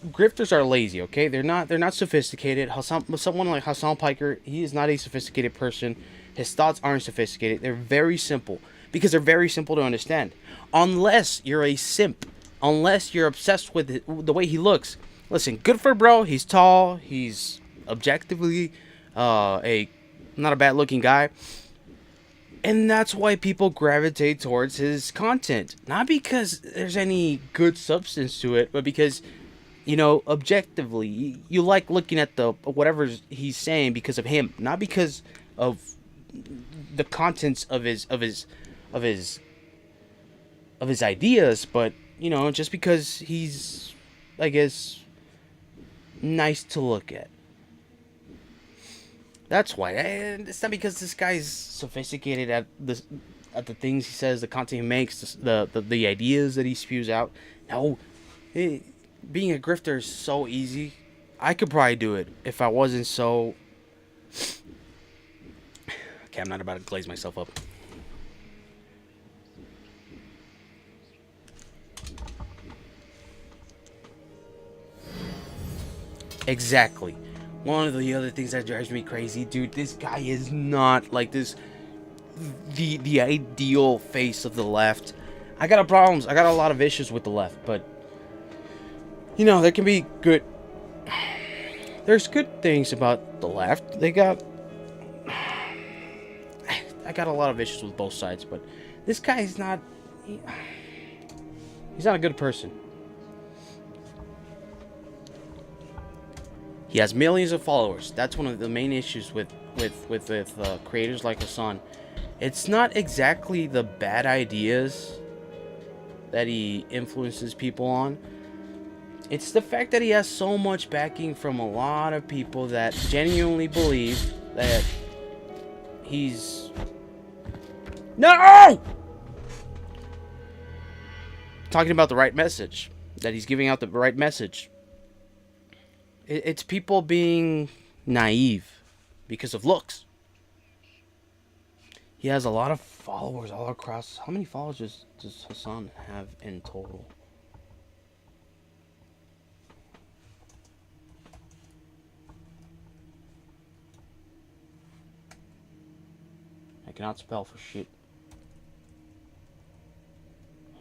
grifters are lazy, okay? They're not sophisticated. Someone like Hassan Piker, he is not a sophisticated person. His thoughts aren't sophisticated. They're very simple because they're very simple to understand. Unless you're a simp, unless you're obsessed with the way he looks. Listen, good for bro. He's tall. He's objectively not a bad looking guy. And that's why people gravitate towards his content. Not because there's any good substance to it, but because, objectively, you like looking at the whatever he's saying because of him, not because of the contents of his ideas, but just because he's, I guess, nice to look at. That's why. And it's not because this guy's sophisticated at the things he says, the content he makes, the ideas that he spews out. No, being a grifter is so easy. I could probably do it if I wasn't so. Okay, I'm not about to glaze myself up. Exactly. One of the other things that drives me crazy, dude, this guy is not like this the ideal face of the left. I got a lot of issues with the left, but there can be good there's good things about the left. They got I got a lot of issues with both sides, but this guy is not. He's not a good person. He has millions of followers. That's one of the main issues with creators like Hassan. It's not exactly the bad ideas that he influences people on. It's the fact that he has so much backing from a lot of people that genuinely believe that he's... No! Talking about the right message. That he's giving out the right message. It's people being naive because of looks. He has a lot of followers all across. How many followers does Hassan have in total? I cannot spell for shit.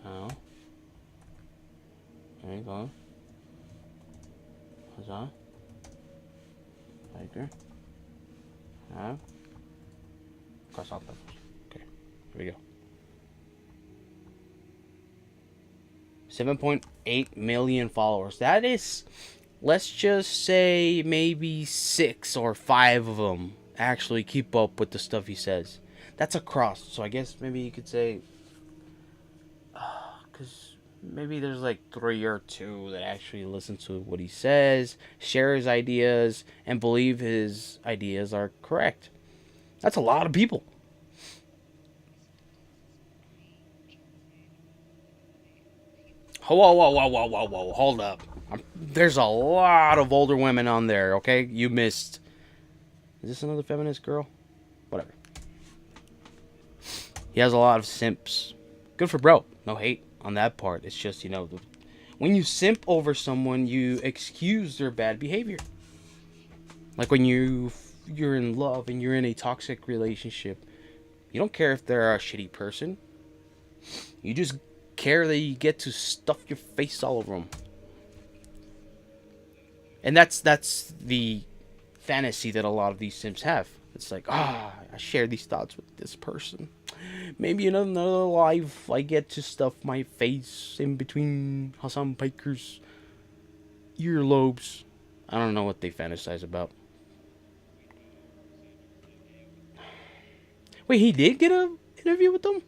Oh. There you go. Hassan. Tiger. No. Cross out that first. Okay. Here we go. 7.8 million followers. That is, let's just say maybe 6 or 5 of them actually keep up with the stuff he says. That's across. So I guess maybe you could say, because maybe there's like 3 or 2 that actually listen to what he says, share his ideas, and believe his ideas are correct. That's a lot of people. Whoa, hold up. There's a lot of older women on there, okay? You missed. Is this another feminist girl? Whatever. He has a lot of simps. Good for bro. No hate on that part. It's just, you know, when you simp over someone, you excuse their bad behavior. Like when you're in love and you're in a toxic relationship, you don't care if they're a shitty person. You just care that you get to stuff your face all over them. And that's the fantasy that a lot of these simps have. It's like, I share these thoughts with this person. Maybe in another life, I get to stuff my face in between Hassan Piker's earlobes. I don't know what they fantasize about. Wait, he did get an interview with them?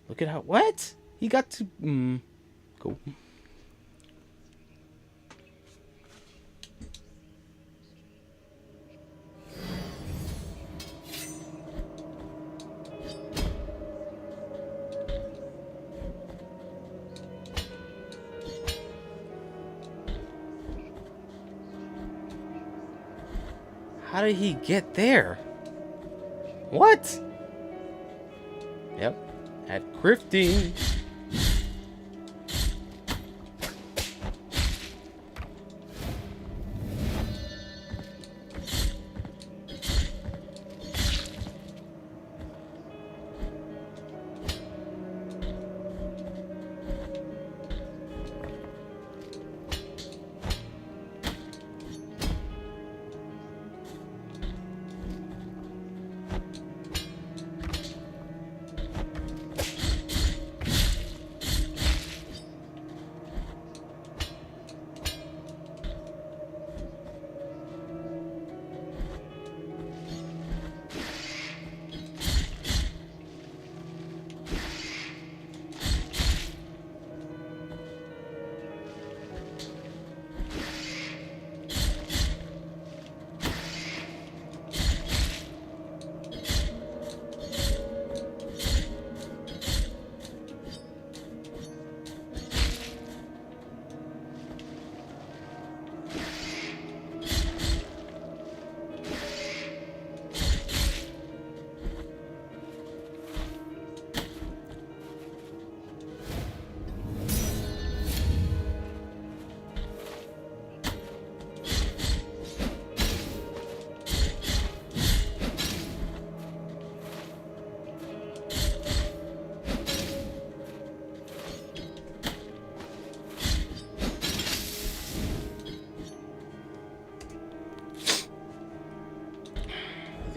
Look at how... What? He got to... Cool. How did he get there? What? Yep. At grifting.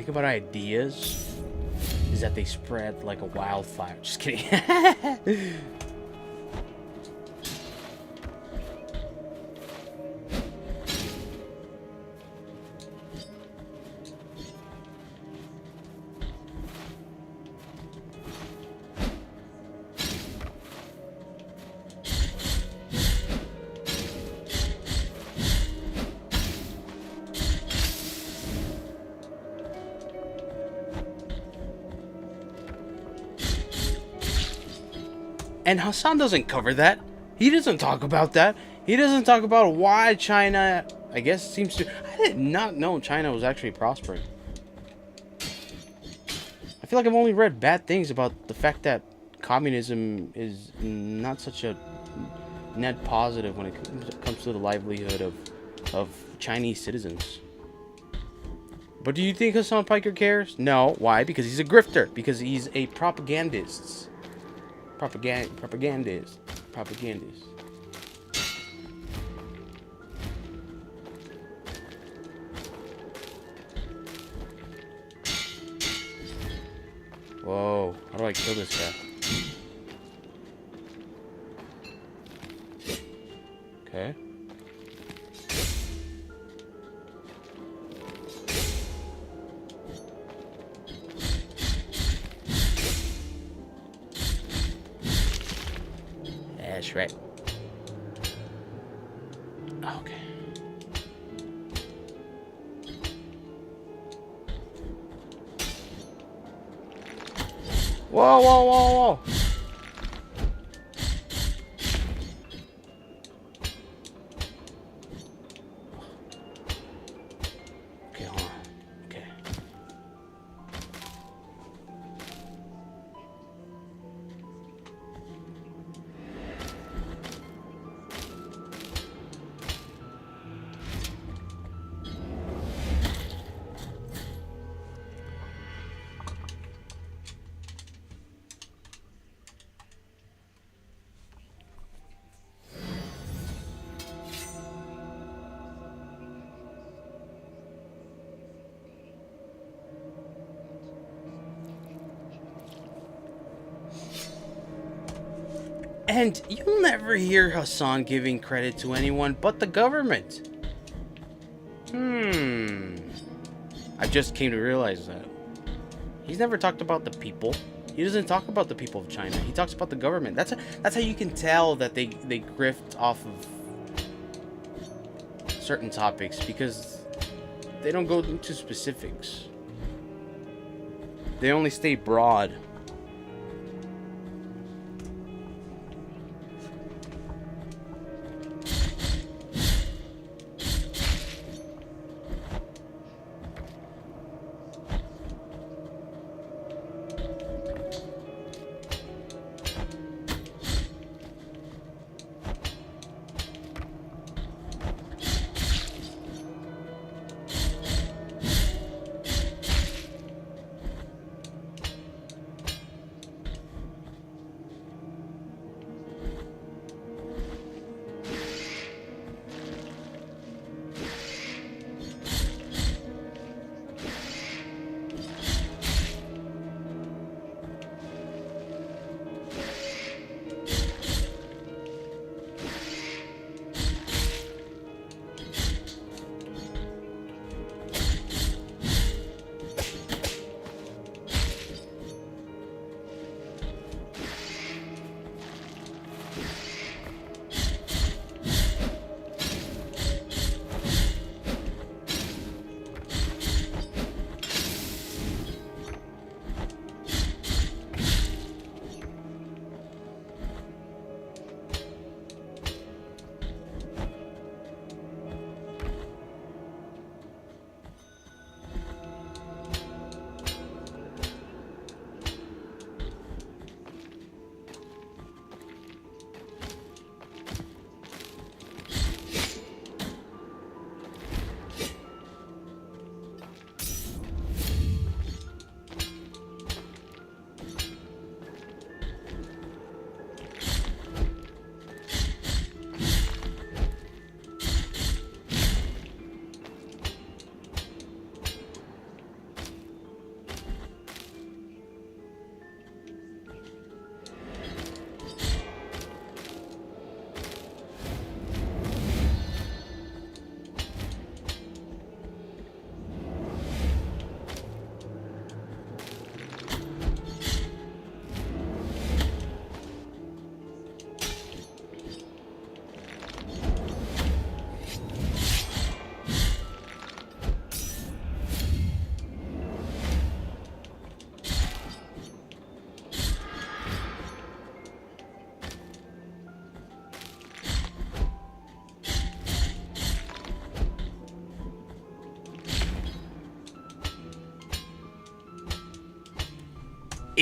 thing about ideas is that they spread like a wildfire. Just kidding. And Hassan doesn't cover that. He doesn't talk about that. He doesn't talk about why China, I guess, seems to... I did not know China was actually prospering. I feel like I've only read bad things about the fact that communism is not such a net positive when it comes to the livelihood of Chinese citizens. But do you think Hassan Piker cares? No. Why? Because he's a grifter. Because he's a propagandist. Propagandist. Whoa, how do I kill this guy? Okay. That's right. Okay. Whoa, whoa, whoa, whoa. Okay, hold on. Okay. And you'll never hear Hassan giving credit to anyone but the government. I just came to realize that. He's never talked about the people. He doesn't talk about the people of China. He talks about the government. That's how you can tell that they grift off of certain topics, because they don't go into specifics. They only stay broad.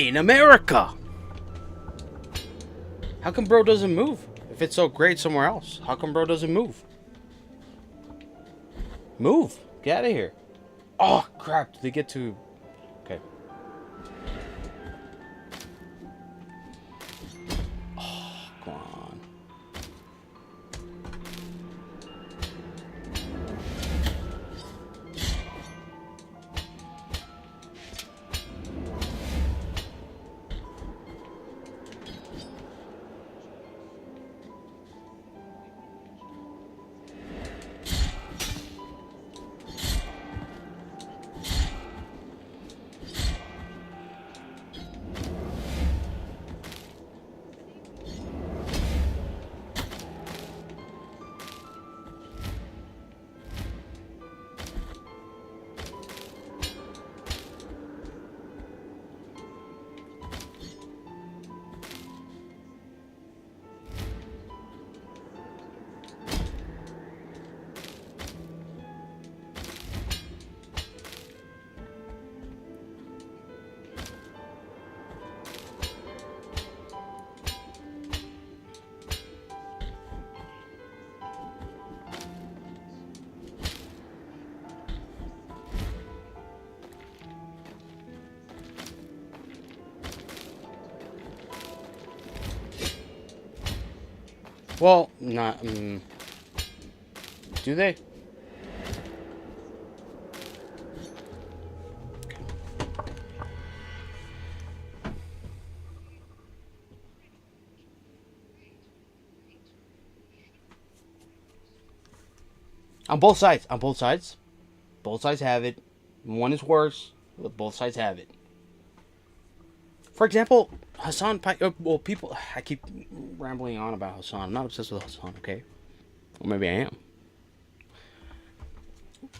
in America. How come bro doesn't move? If it's so great somewhere else, how come bro doesn't move? Move. Get out of here. Oh, crap. Did they get to... Okay. Oh, come on. Well, not... do they? On both sides. On both sides. Both sides have it. One is worse, but both sides have it. For example, Hassan... well, people... I keep rambling on about Hassan. I'm not obsessed with Hassan, okay? Or maybe I am.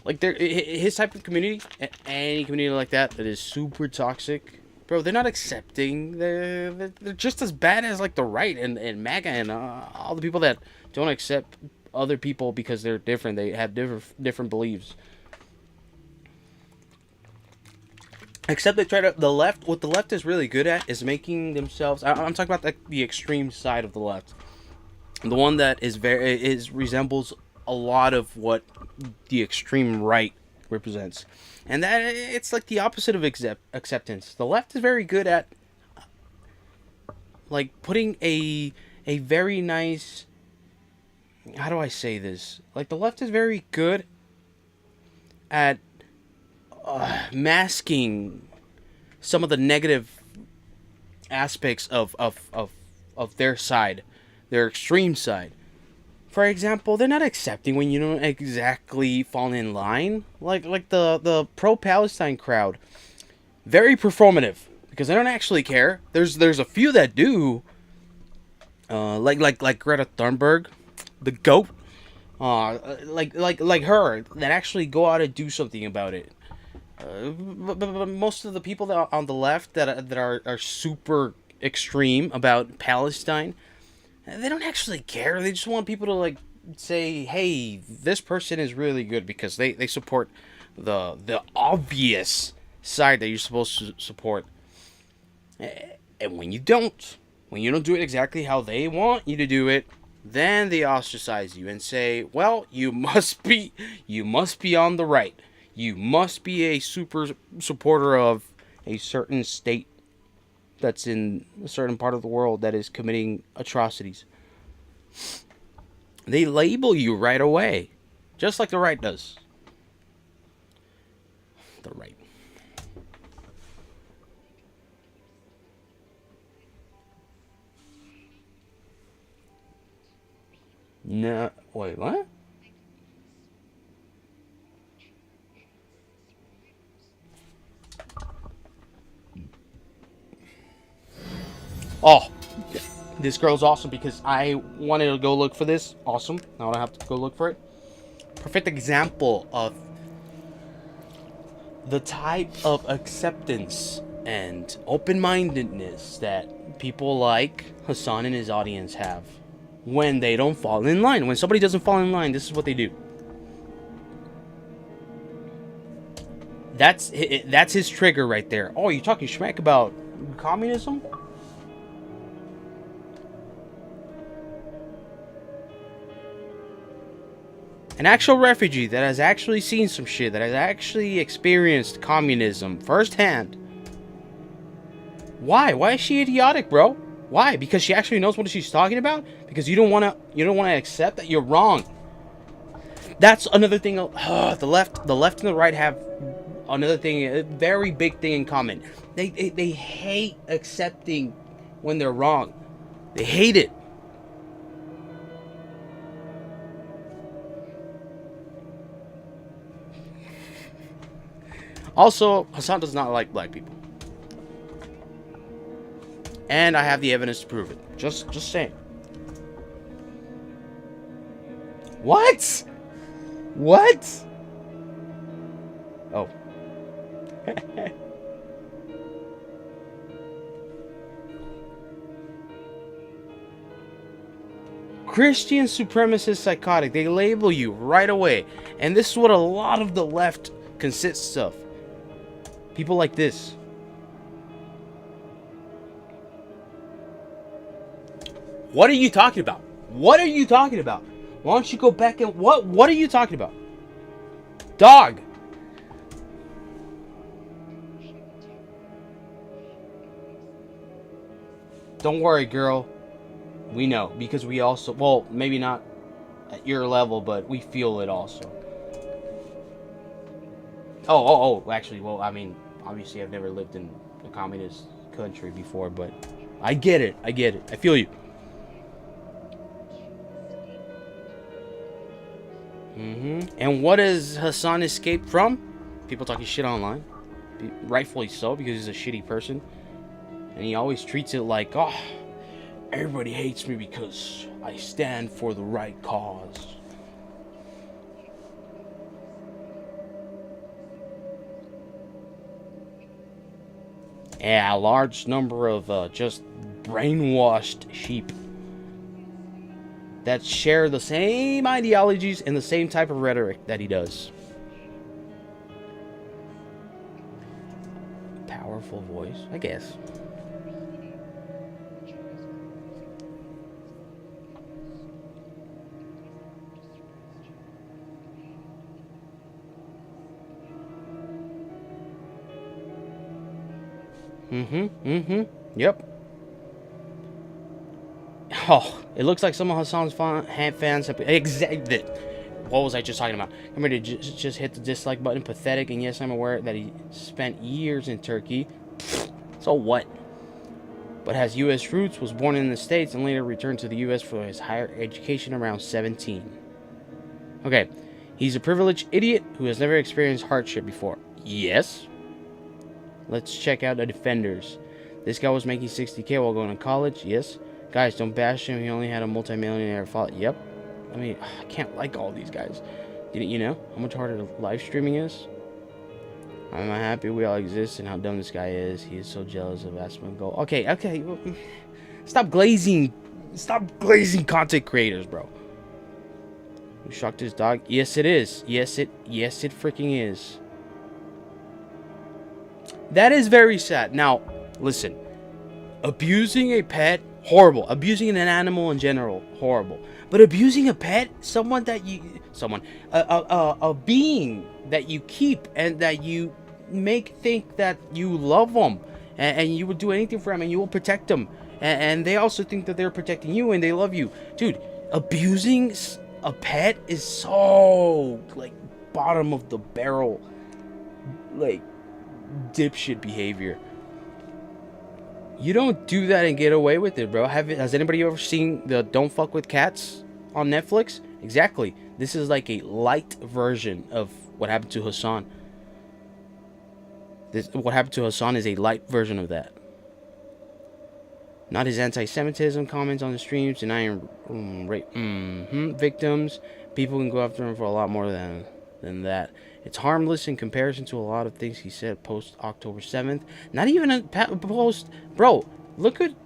Like, his type of community, any community like that is super toxic, bro, they're not accepting. They're just as bad as, like, the right and MAGA and all the people that don't accept other people because they're different. They have different beliefs. Except they try to... The left... What the left is really good at is making themselves... I'm talking about the extreme side of the left. The one that resembles a lot of what the extreme right represents. And that it's like the opposite of acceptance. The left is very good at like putting a very nice... How do I say this? Like, the left is very good at masking some of the negative aspects of their side, their extreme side. For example, they're not accepting when you don't exactly fall in line. Like the pro-Palestine crowd, very performative because they don't actually care. There's a few that do, like Greta Thunberg, the goat, like her, that actually go out and do something about it. But most of the people that are on the left that are super extreme about Palestine, they don't actually care. They just want people to like say, hey, this person is really good because they support the obvious side that you're supposed to support. And when you don't do it exactly how they want you to do it, then they ostracize you and say, well, you must be on the right. You must be a super supporter of a certain state that's in a certain part of the world that is committing atrocities. They label you right away, just like the right does. The right. No, wait, what? Oh, this girl's awesome because I wanted to go look for this. Awesome. Now I have to go look for it. Perfect example of the type of acceptance and open-mindedness that people like Hassan and his audience have when they don't fall in line. When somebody doesn't fall in line, this is what they do. That's his trigger right there. Oh, you're talking smack about communism? An actual refugee that has actually seen some shit, that has actually experienced communism firsthand. Why? Why is she idiotic, bro? Why? Because she actually knows what she's talking about? Because you don't want to accept that you're wrong. That's another thing. The left and the right have another thing, a very big thing in common. They hate accepting when they're wrong. They hate it. Also, Hassan does not like black people. And I have the evidence to prove it. Just saying. What? What? Oh. Christian supremacist psychotic. They label you right away. And this is what a lot of the left consists of. People like this. What are you talking about? What are you talking about? Why don't you go back and... What are you talking about? Dog. Don't worry, girl. We know. Because we also... Well, maybe not at your level, but we feel it also. Oh. Actually, well, I mean, obviously I've never lived in a communist country before, but I get it. I feel you. And what has Hassan escaped from? People talking shit online. Rightfully so, because he's a shitty person. And he always treats it like, oh, everybody hates me because I stand for the right cause. Yeah, a large number of just brainwashed sheep that share the same ideologies and the same type of rhetoric that he does. Powerful voice, I guess. Yep. Oh, it looks like some of Hassan's fans have... Exactly. What was I just talking about? I'm ready to just hit the dislike button. Pathetic. And yes, I'm aware that he spent years in Turkey. So what? But has U.S. roots, was born in the States, and later returned to the U.S. for his higher education around 17. Okay. He's a privileged idiot who has never experienced hardship before. Yes. Let's check out the defenders. This guy was making $60K while going to college. Yes. Guys, don't bash him. He only had a multi-millionaire father. Yep. I mean, I can't like all these guys. You know how much harder live streaming is? I'm happy we all exist and how dumb this guy is. He is so jealous of Aspen Gold. Okay. Stop glazing content creators, bro. You shocked his dog? Yes, it is. Yes, it freaking is. That is very sad. Now, listen. Abusing a pet, horrible. Abusing an animal in general, horrible. But abusing a pet, a being that you keep and that you make think that you love them and you would do anything for them and you will protect them. And they also think that they're protecting you and they love you. Dude, abusing a pet is so, like, bottom of the barrel, like, dipshit behavior. You don't do that and get away with it, bro. Has anybody ever seen the Don't Fuck With Cats on Netflix? Exactly. This is like a light version of what happened to Hassan. What happened to Hassan is a light version of that. Not his anti-Semitism comments on the streams, denying rape victims. People can go after him for a lot more than that. It's harmless in comparison to a lot of things he said post October 7th. Not even a post. Bro,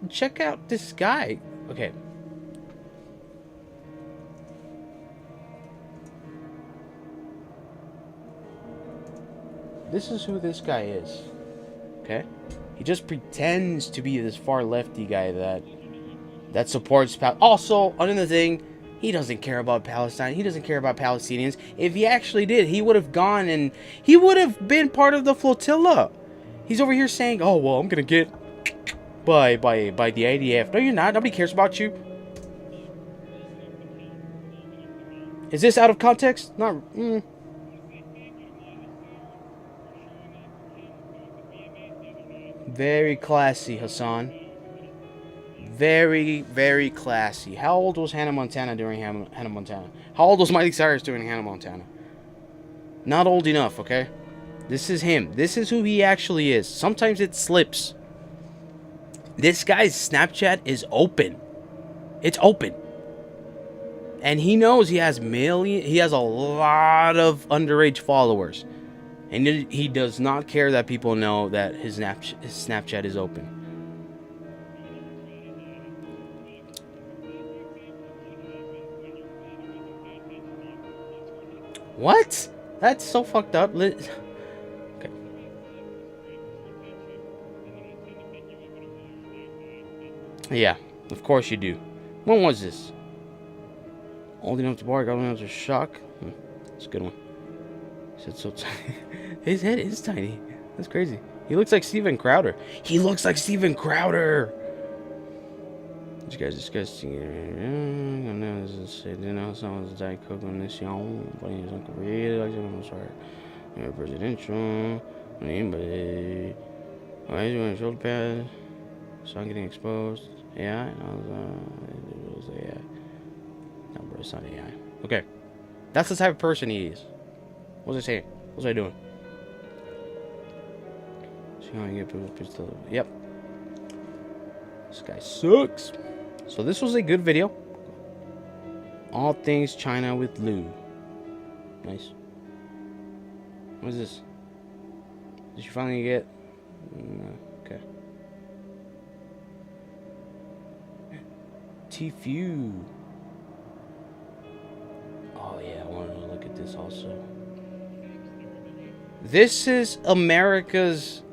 check out this guy. Okay. This is who this guy is. Okay. He just pretends to be this far lefty guy that supports also, another thing, he doesn't care about Palestine. He doesn't care about Palestinians. If he actually did, he would have gone and he would have been part of the flotilla. He's over here saying, "Oh well, I'm gonna get by the IDF." No, you're not. Nobody cares about you. Is this out of context? Not. Very classy, Hassan. Very, very classy. How old was Hannah Montana during Hannah Montana? How old was Miley Cyrus during Hannah Montana? Not old enough, okay? This is him. This is who he actually is. Sometimes it slips. This guy's Snapchat is open. It's open. And he knows he has a lot of underage followers. And he does not care that people know that his Snapchat is open. What? That's so fucked up. Okay. Yeah, of course you do. When was this? Old enough to bark, old enough to shock. That's a good one. He said so tiny. His head is tiny. That's crazy. He looks like Steven Crowder. He looks like Steven Crowder. This guy's disgusting. I know this is you know someone's Diet Coke on this young, but he's Uncle Reed. I'm sorry. You're presidential. Anybody? Why is you wearing shoulder pads? So I'm getting exposed. AI? It was AI. No, bro, it's not AI. Okay. That's the type of person he is. What was I saying? What was I doing? Yep. This guy sucks. So this was a good video. All things China with Lou. Nice. What is this? Did you finally get? No. Okay. Tfue. Oh yeah, I wanted to look at this also. This is America's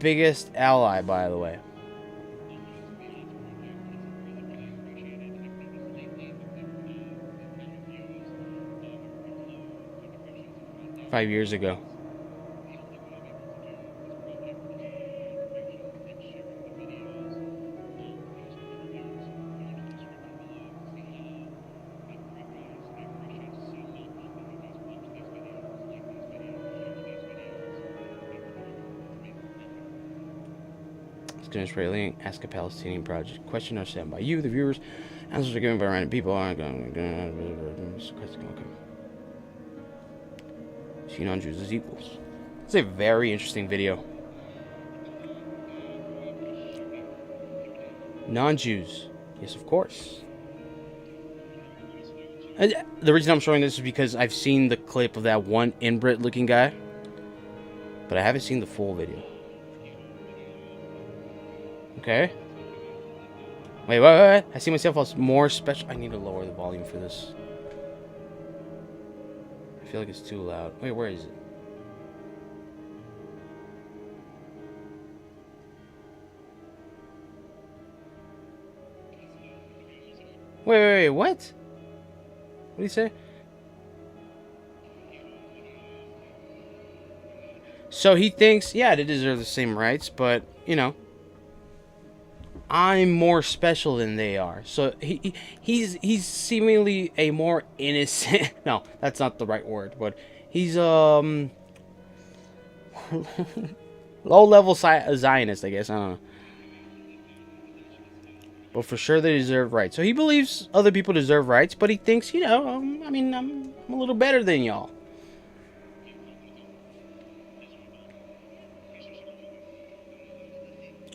biggest ally, by the way. Five years ago. Israeli ask a Palestinian project. Question are sent by you, the viewers. Answers are given by random people. See non-Jews as equals. It's a very interesting video. Non-Jews. Yes, of course. And the reason I'm showing this is because I've seen the clip of that one inbred looking guy. But I haven't seen the full video. Okay. Wait. I see myself as more special. I need to lower the volume for this. I feel like it's too loud. Wait, where is it? Wait, what? What do you say? So he thinks, yeah, they deserve the same rights, but, you know, I'm more special than they are. So he's seemingly a more innocent. No, that's not the right word, but he's low level Zionist, I guess. I don't know. But for sure they deserve rights. So he believes other people deserve rights, but he thinks, you know, I mean, I'm a little better than y'all.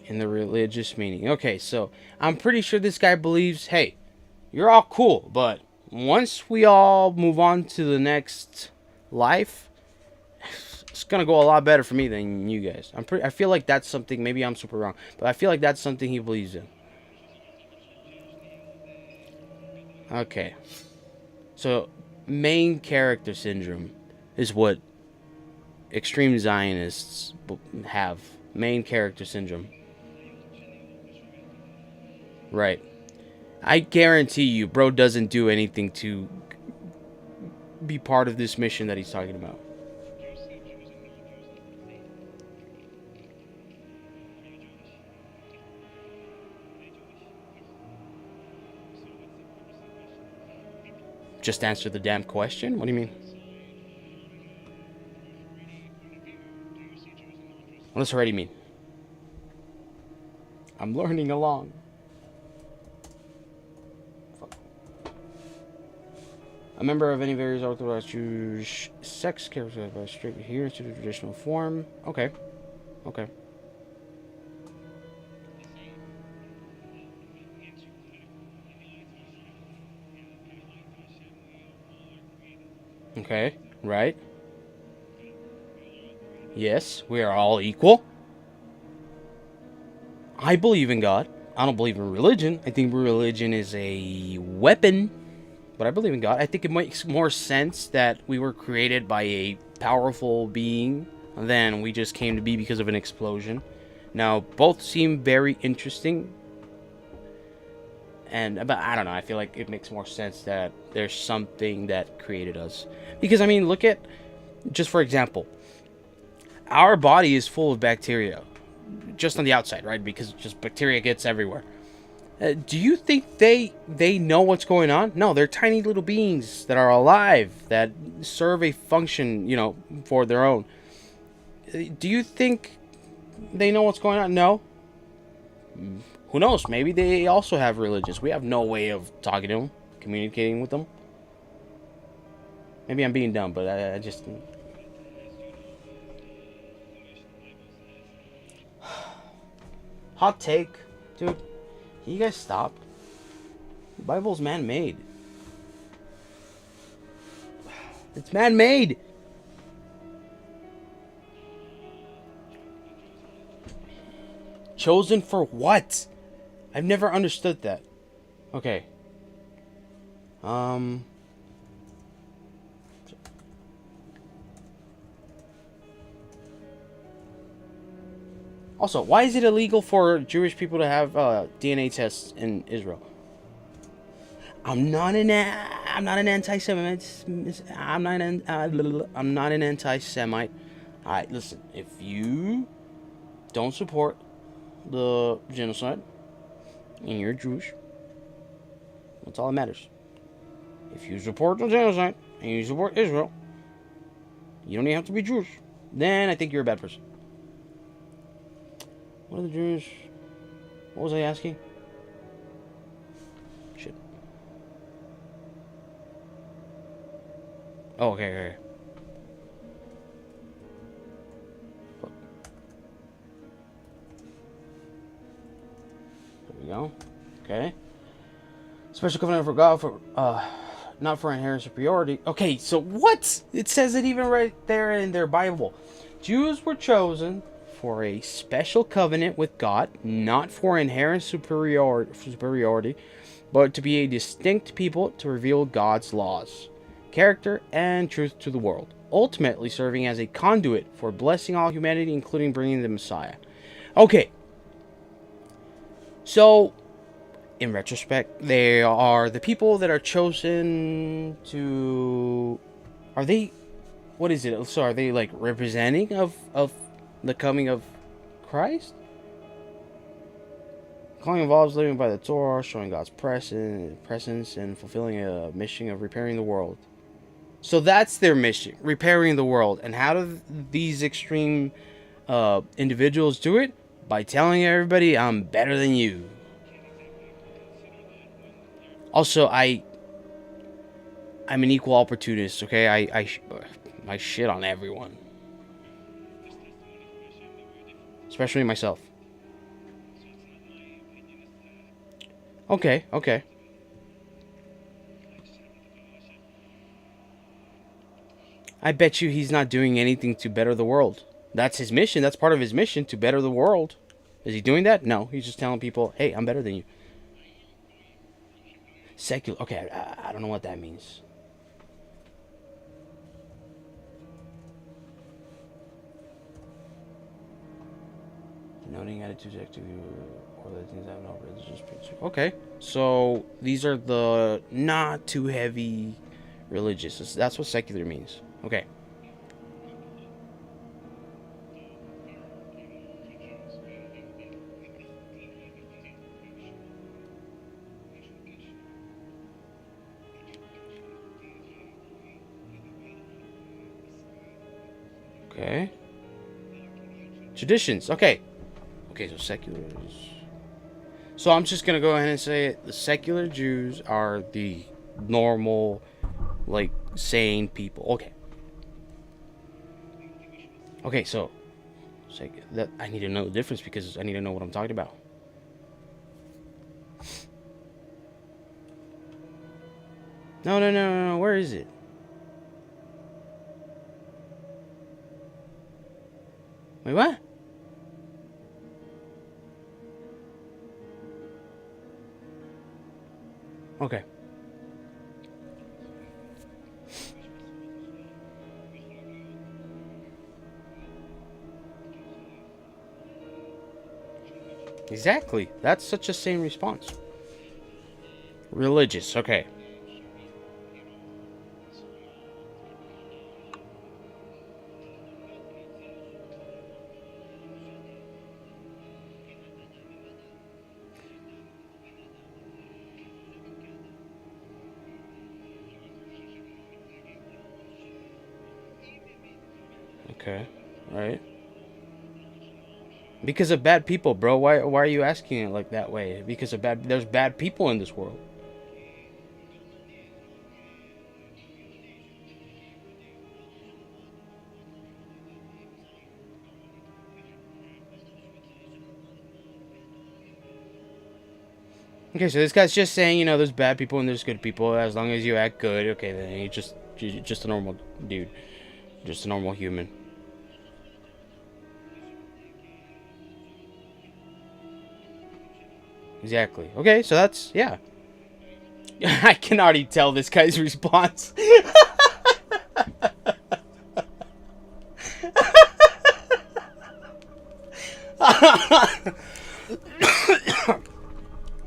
In the religious meaning. Okay, so I'm pretty sure this guy believes, hey, you're all cool, but once we all move on to the next life, it's gonna go a lot better for me than you guys. I feel like that's something, maybe I'm super wrong, but I feel like that's something he believes in. Okay. So, main character syndrome is what extreme Zionists have Main character syndrome. Right. I guarantee you, bro doesn't do anything to be part of this mission that he's talking about. Just answer the damn question? What do you mean? What does already mean? I'm learning along. Fuck. A member of any various Orthodox Jewish sex characterized by strict adherence to the traditional form. Okay. Okay. Okay. Right. Yes, we are all equal. I believe in God. I don't believe in religion. I think religion is a weapon. But I believe in God. I think it makes more sense that we were created by a powerful being than we just came to be because of an explosion. Now, both seem very interesting. But I don't know. I feel like it makes more sense that there's something that created us. Because, I mean, look at, just for example, our body is full of bacteria. Just on the outside, right? Because just bacteria gets everywhere. Do you think they know what's going on? No, they're tiny little beings that are alive, that serve a function, you know, for their own. Do you think they know what's going on? No. Who knows? Maybe they also have religions. We have no way of talking to them, communicating with them. Maybe I'm being dumb, but I just... Hot take, dude. Can you guys stop? The Bible's man-made. It's man-made. Chosen for what? I've never understood that. Okay. Also, why is it illegal for Jewish people to have DNA tests in Israel? I'm not an anti-Semite. I'm not an anti-Semite. Alright, listen. If you don't support the genocide and you're Jewish, that's all that matters. If you support the genocide and you support Israel, you don't even have to be Jewish. Then I think you're a bad person. What are the Jews? What was I asking? Shit. Oh, okay, okay. There we go. Okay. Special covenant for God for not for inherent superiority. Okay, so what? It says it even right there in their Bible. Jews were chosen for a special covenant with God, not for inherent superiority, but to be a distinct people to reveal God's laws, character, and truth to the world, ultimately serving as a conduit for blessing all humanity, including bringing the Messiah. Okay. So, in retrospect, they are the people that are chosen to... Are they... What is it? So, are they, like, representing of the coming of Christ? Calling involves living by the Torah, showing God's presence, and fulfilling a mission of repairing the world. So that's their mission, repairing the world. And how do these extreme individuals do it? By telling everybody, I'm better than you. Also, I'm an equal opportunist, okay? I shit on everyone. Especially myself. Okay, okay. I bet you he's not doing anything to better the world. That's his mission. That's part of his mission, to better the world. Is he doing that? No. He's just telling people, hey, I'm better than you. Secular. Okay, I don't know what that means. Noting attitudes, activity, or the things that have no religious picture. Okay, so these are the not too heavy religious. That's what secular means. Okay. Okay. Traditions. Okay. Okay, so seculars. So I'm just gonna go ahead and say it. The secular Jews are the normal, like, sane people. Okay. Okay, so that I need to know the difference because I need to know what I'm talking about. No, no, no, no, no. Where is it? Wait, what? Okay. Exactly. That's such a same response. Religious. Okay. Okay. All right. Because of bad people, bro. Why are you asking it like that way? Because of there's bad people in this world. Okay, so this guy's just saying, you know, there's bad people and there's good people. As long as you act good, okay, then you're just a normal dude, just a normal human. Exactly. Okay, so that's yeah. I can already tell this guy's response.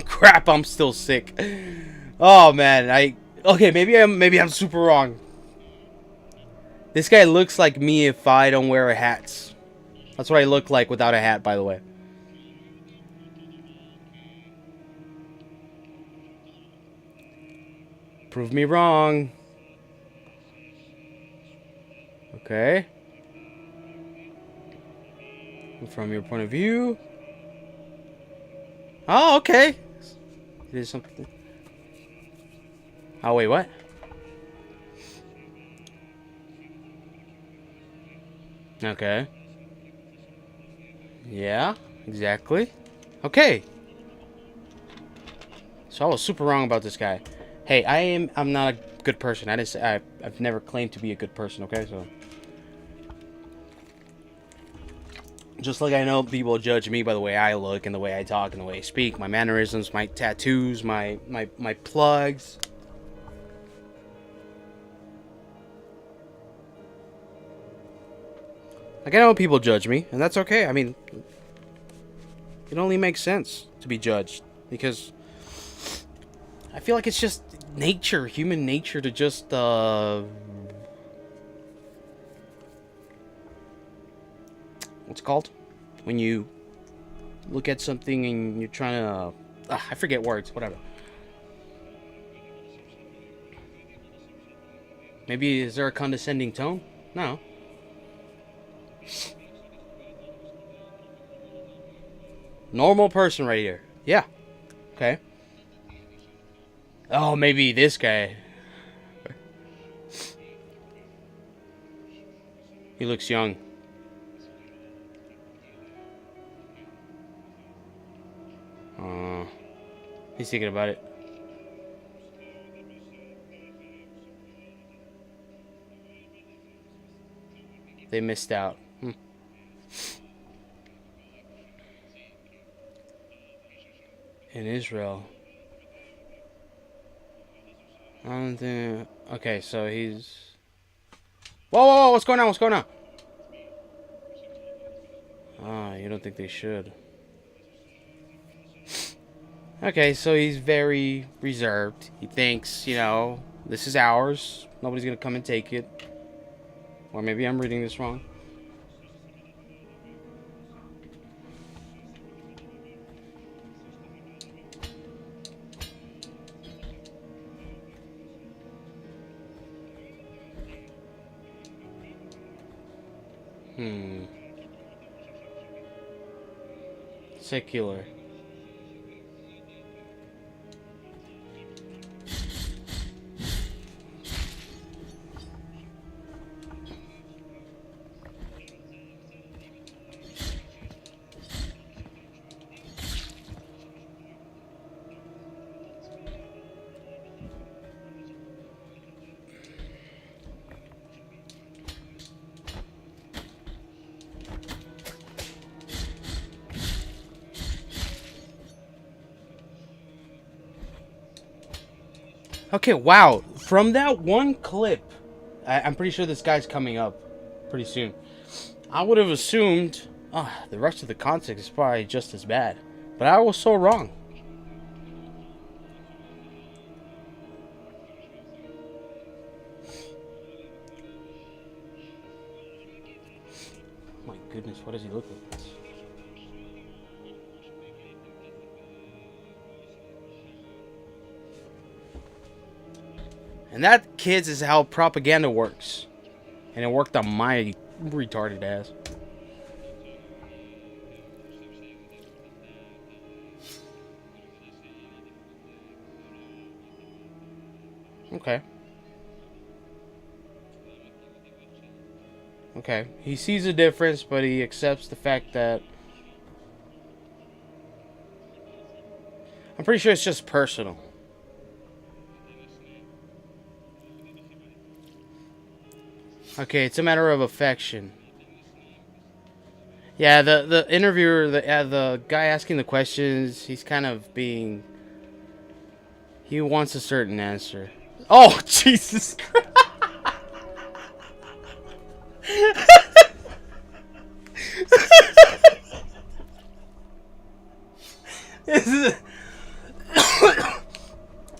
Crap, I'm still sick. Oh man, okay, maybe I'm super wrong. This guy looks like me if I don't wear a hat. That's what I look like without a hat, by the way. Prove me wrong. Okay. From your point of view. Oh, okay. There's something. Oh, wait, what? Okay. Yeah, exactly. Okay. So I was super wrong about this guy. Hey, I'm not a good person. I've never claimed to be a good person, okay? So just like I know people judge me by the way I look and the way I talk and the way I speak, my mannerisms, my tattoos, my plugs. Like, I know people judge me, and that's okay. I mean, it only makes sense to be judged because I feel like it's just nature, human nature to just what's it called? When you look at something and you're trying to I forget words, whatever. Maybe is there a condescending tone? No. Normal person right here. Yeah. Okay. Oh, maybe this guy. He looks young. He's thinking about it. They missed out. In Israel. I don't think... Okay, so he's... Whoa, whoa, whoa, what's going on? What's going on? Ah, you don't think they should. Okay, so he's very reserved. He thinks, you know, this is ours. Nobody's gonna come and take it. Or maybe I'm reading this wrong. Secular. Okay, wow. From that one clip, I'm pretty sure this guy's coming up pretty soon. I would have assumed the rest of the context is probably just as bad. But I was so wrong. My goodness, what does he look like? And that, kids, is how propaganda works. And it worked on my retarded ass. Okay. Okay. He sees a difference, but he accepts the fact that... I'm pretty sure it's just personal. Okay, it's a matter of affection. Yeah, the interviewer, the guy asking the questions, he's kind of being... He wants a certain answer. Oh, Jesus Christ!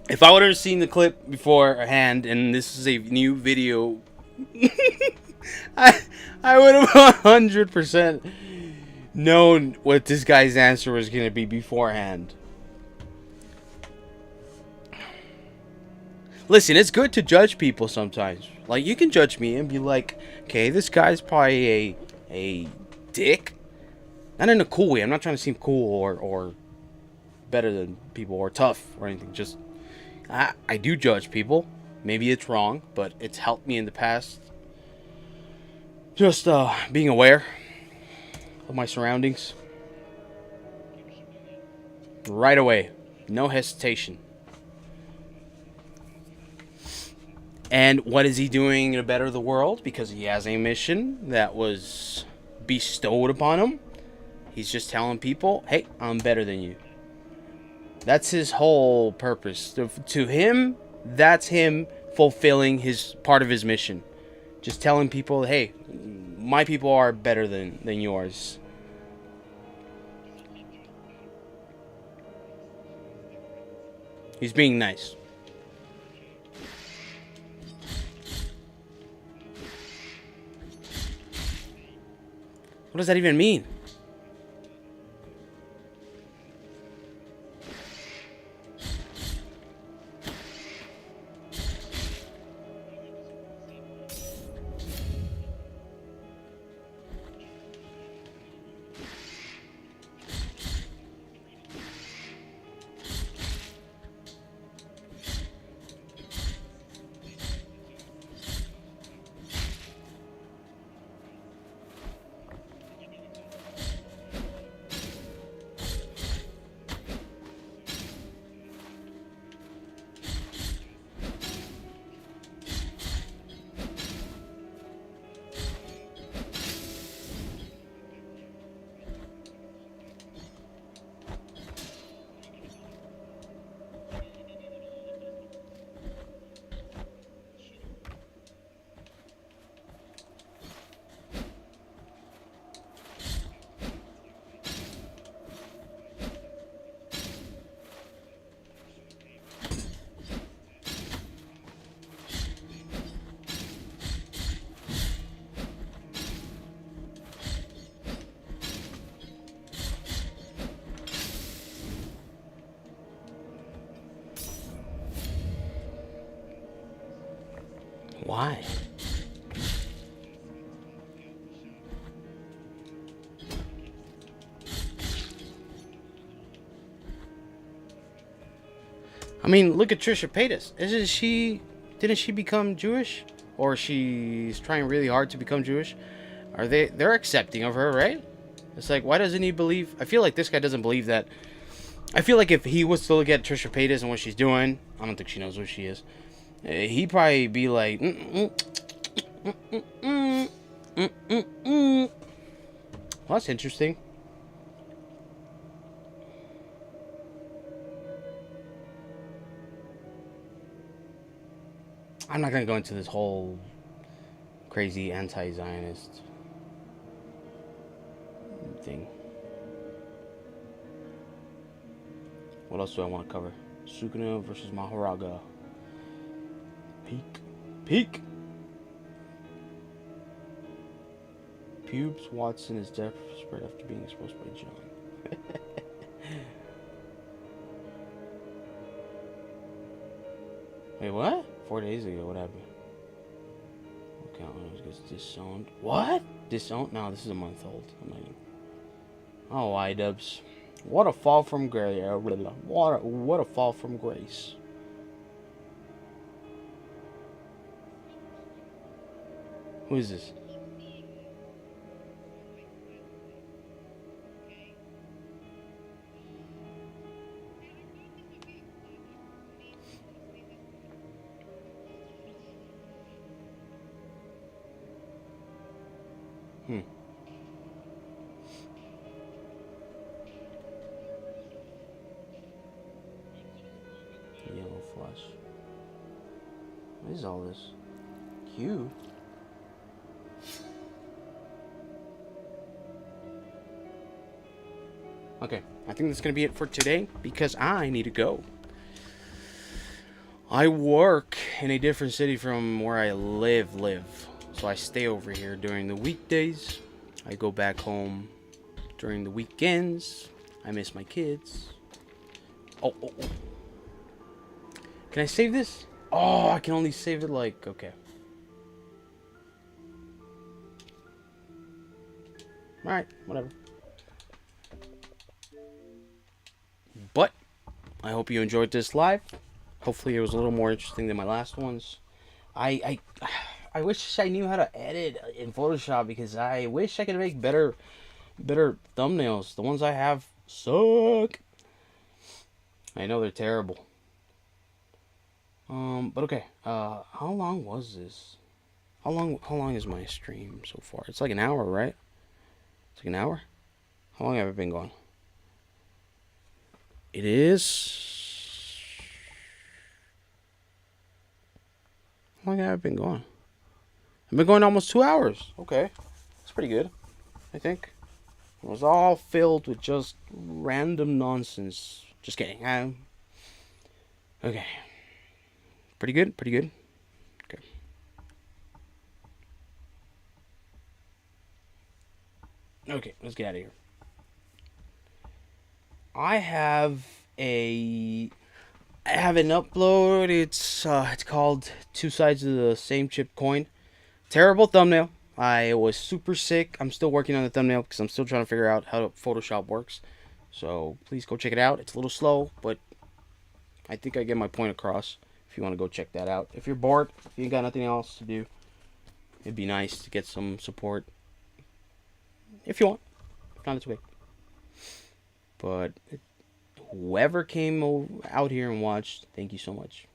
If I would have seen the clip beforehand, and this is a new video, I would have 100% known what this guy's answer was going to be beforehand. Listen, it's good to judge people sometimes. Like, you can judge me and be like, okay, this guy's probably a dick. Not in a cool way. I'm not trying to seem cool or better than people or tough or anything. Just, I do judge people. Maybe it's wrong, but it's helped me in the past. Just being aware of my surroundings. Right away. No hesitation. And what is he doing to better the world? Because he has a mission that was bestowed upon him. He's just telling people, hey, I'm better than you. That's his whole purpose. To him, that's him fulfilling his part of his mission. Just telling people, hey, my people are better than yours. He's being nice. What does that even mean? Why? I mean, look at Trisha Paytas. Didn't she become Jewish? Or she's trying really hard to become Jewish? They're accepting of her, right? It's like, why doesn't he believe? I feel like this guy doesn't believe that. I feel like if he was to look at Trisha Paytas and what she's doing, I don't think she knows what she is. He'd probably be like, well, that's interesting. I'm not gonna go into this whole crazy anti-Zionist thing. What else do I want to cover? Sukuna versus Maharaga. Peak. Pubes Watson is death spread after being exposed by John. Wait, what? 4 days ago, what happened? Okay, I gets disowned. What? Disowned? No, this is a month old. I'm not even... Oh, iDubbbz. What a fall from grace. What a fall from grace. Who is this? Yellow flush. What is all this? Q? Okay, I think that's going to be it for today because I need to go. I work in a different city from where I live. So I stay over here during the weekdays. I go back home during the weekends. I miss my kids. Oh. Can I save this? Oh, I can only save it like... Okay. Alright, whatever. But I hope you enjoyed this live. Hopefully it was a little more interesting than my last ones. I wish I knew how to edit in Photoshop because I wish I could make better thumbnails. The ones I have suck. I know they're terrible. But okay. How long was this? How long is my stream so far? It's like an hour, right? It's like an hour? How long have I been going? It is... How long have I been going? I've been going almost 2 hours. Okay. That's pretty good, I think. It was all filled with just random nonsense. Just kidding. Okay. Pretty good? Okay. Okay, let's get out of here. I have an upload. It's called Two Sides of the Same Chip Coin. Terrible thumbnail. I was super sick. I'm still working on the thumbnail because I'm still trying to figure out how Photoshop works. So please go check it out. It's a little slow, but I think I get my point across. If you want to go check that out. If you're bored, if you ain't got nothing else to do, it'd be nice to get some support. If you want. If not, it's okay. But whoever came out here and watched, thank you so much.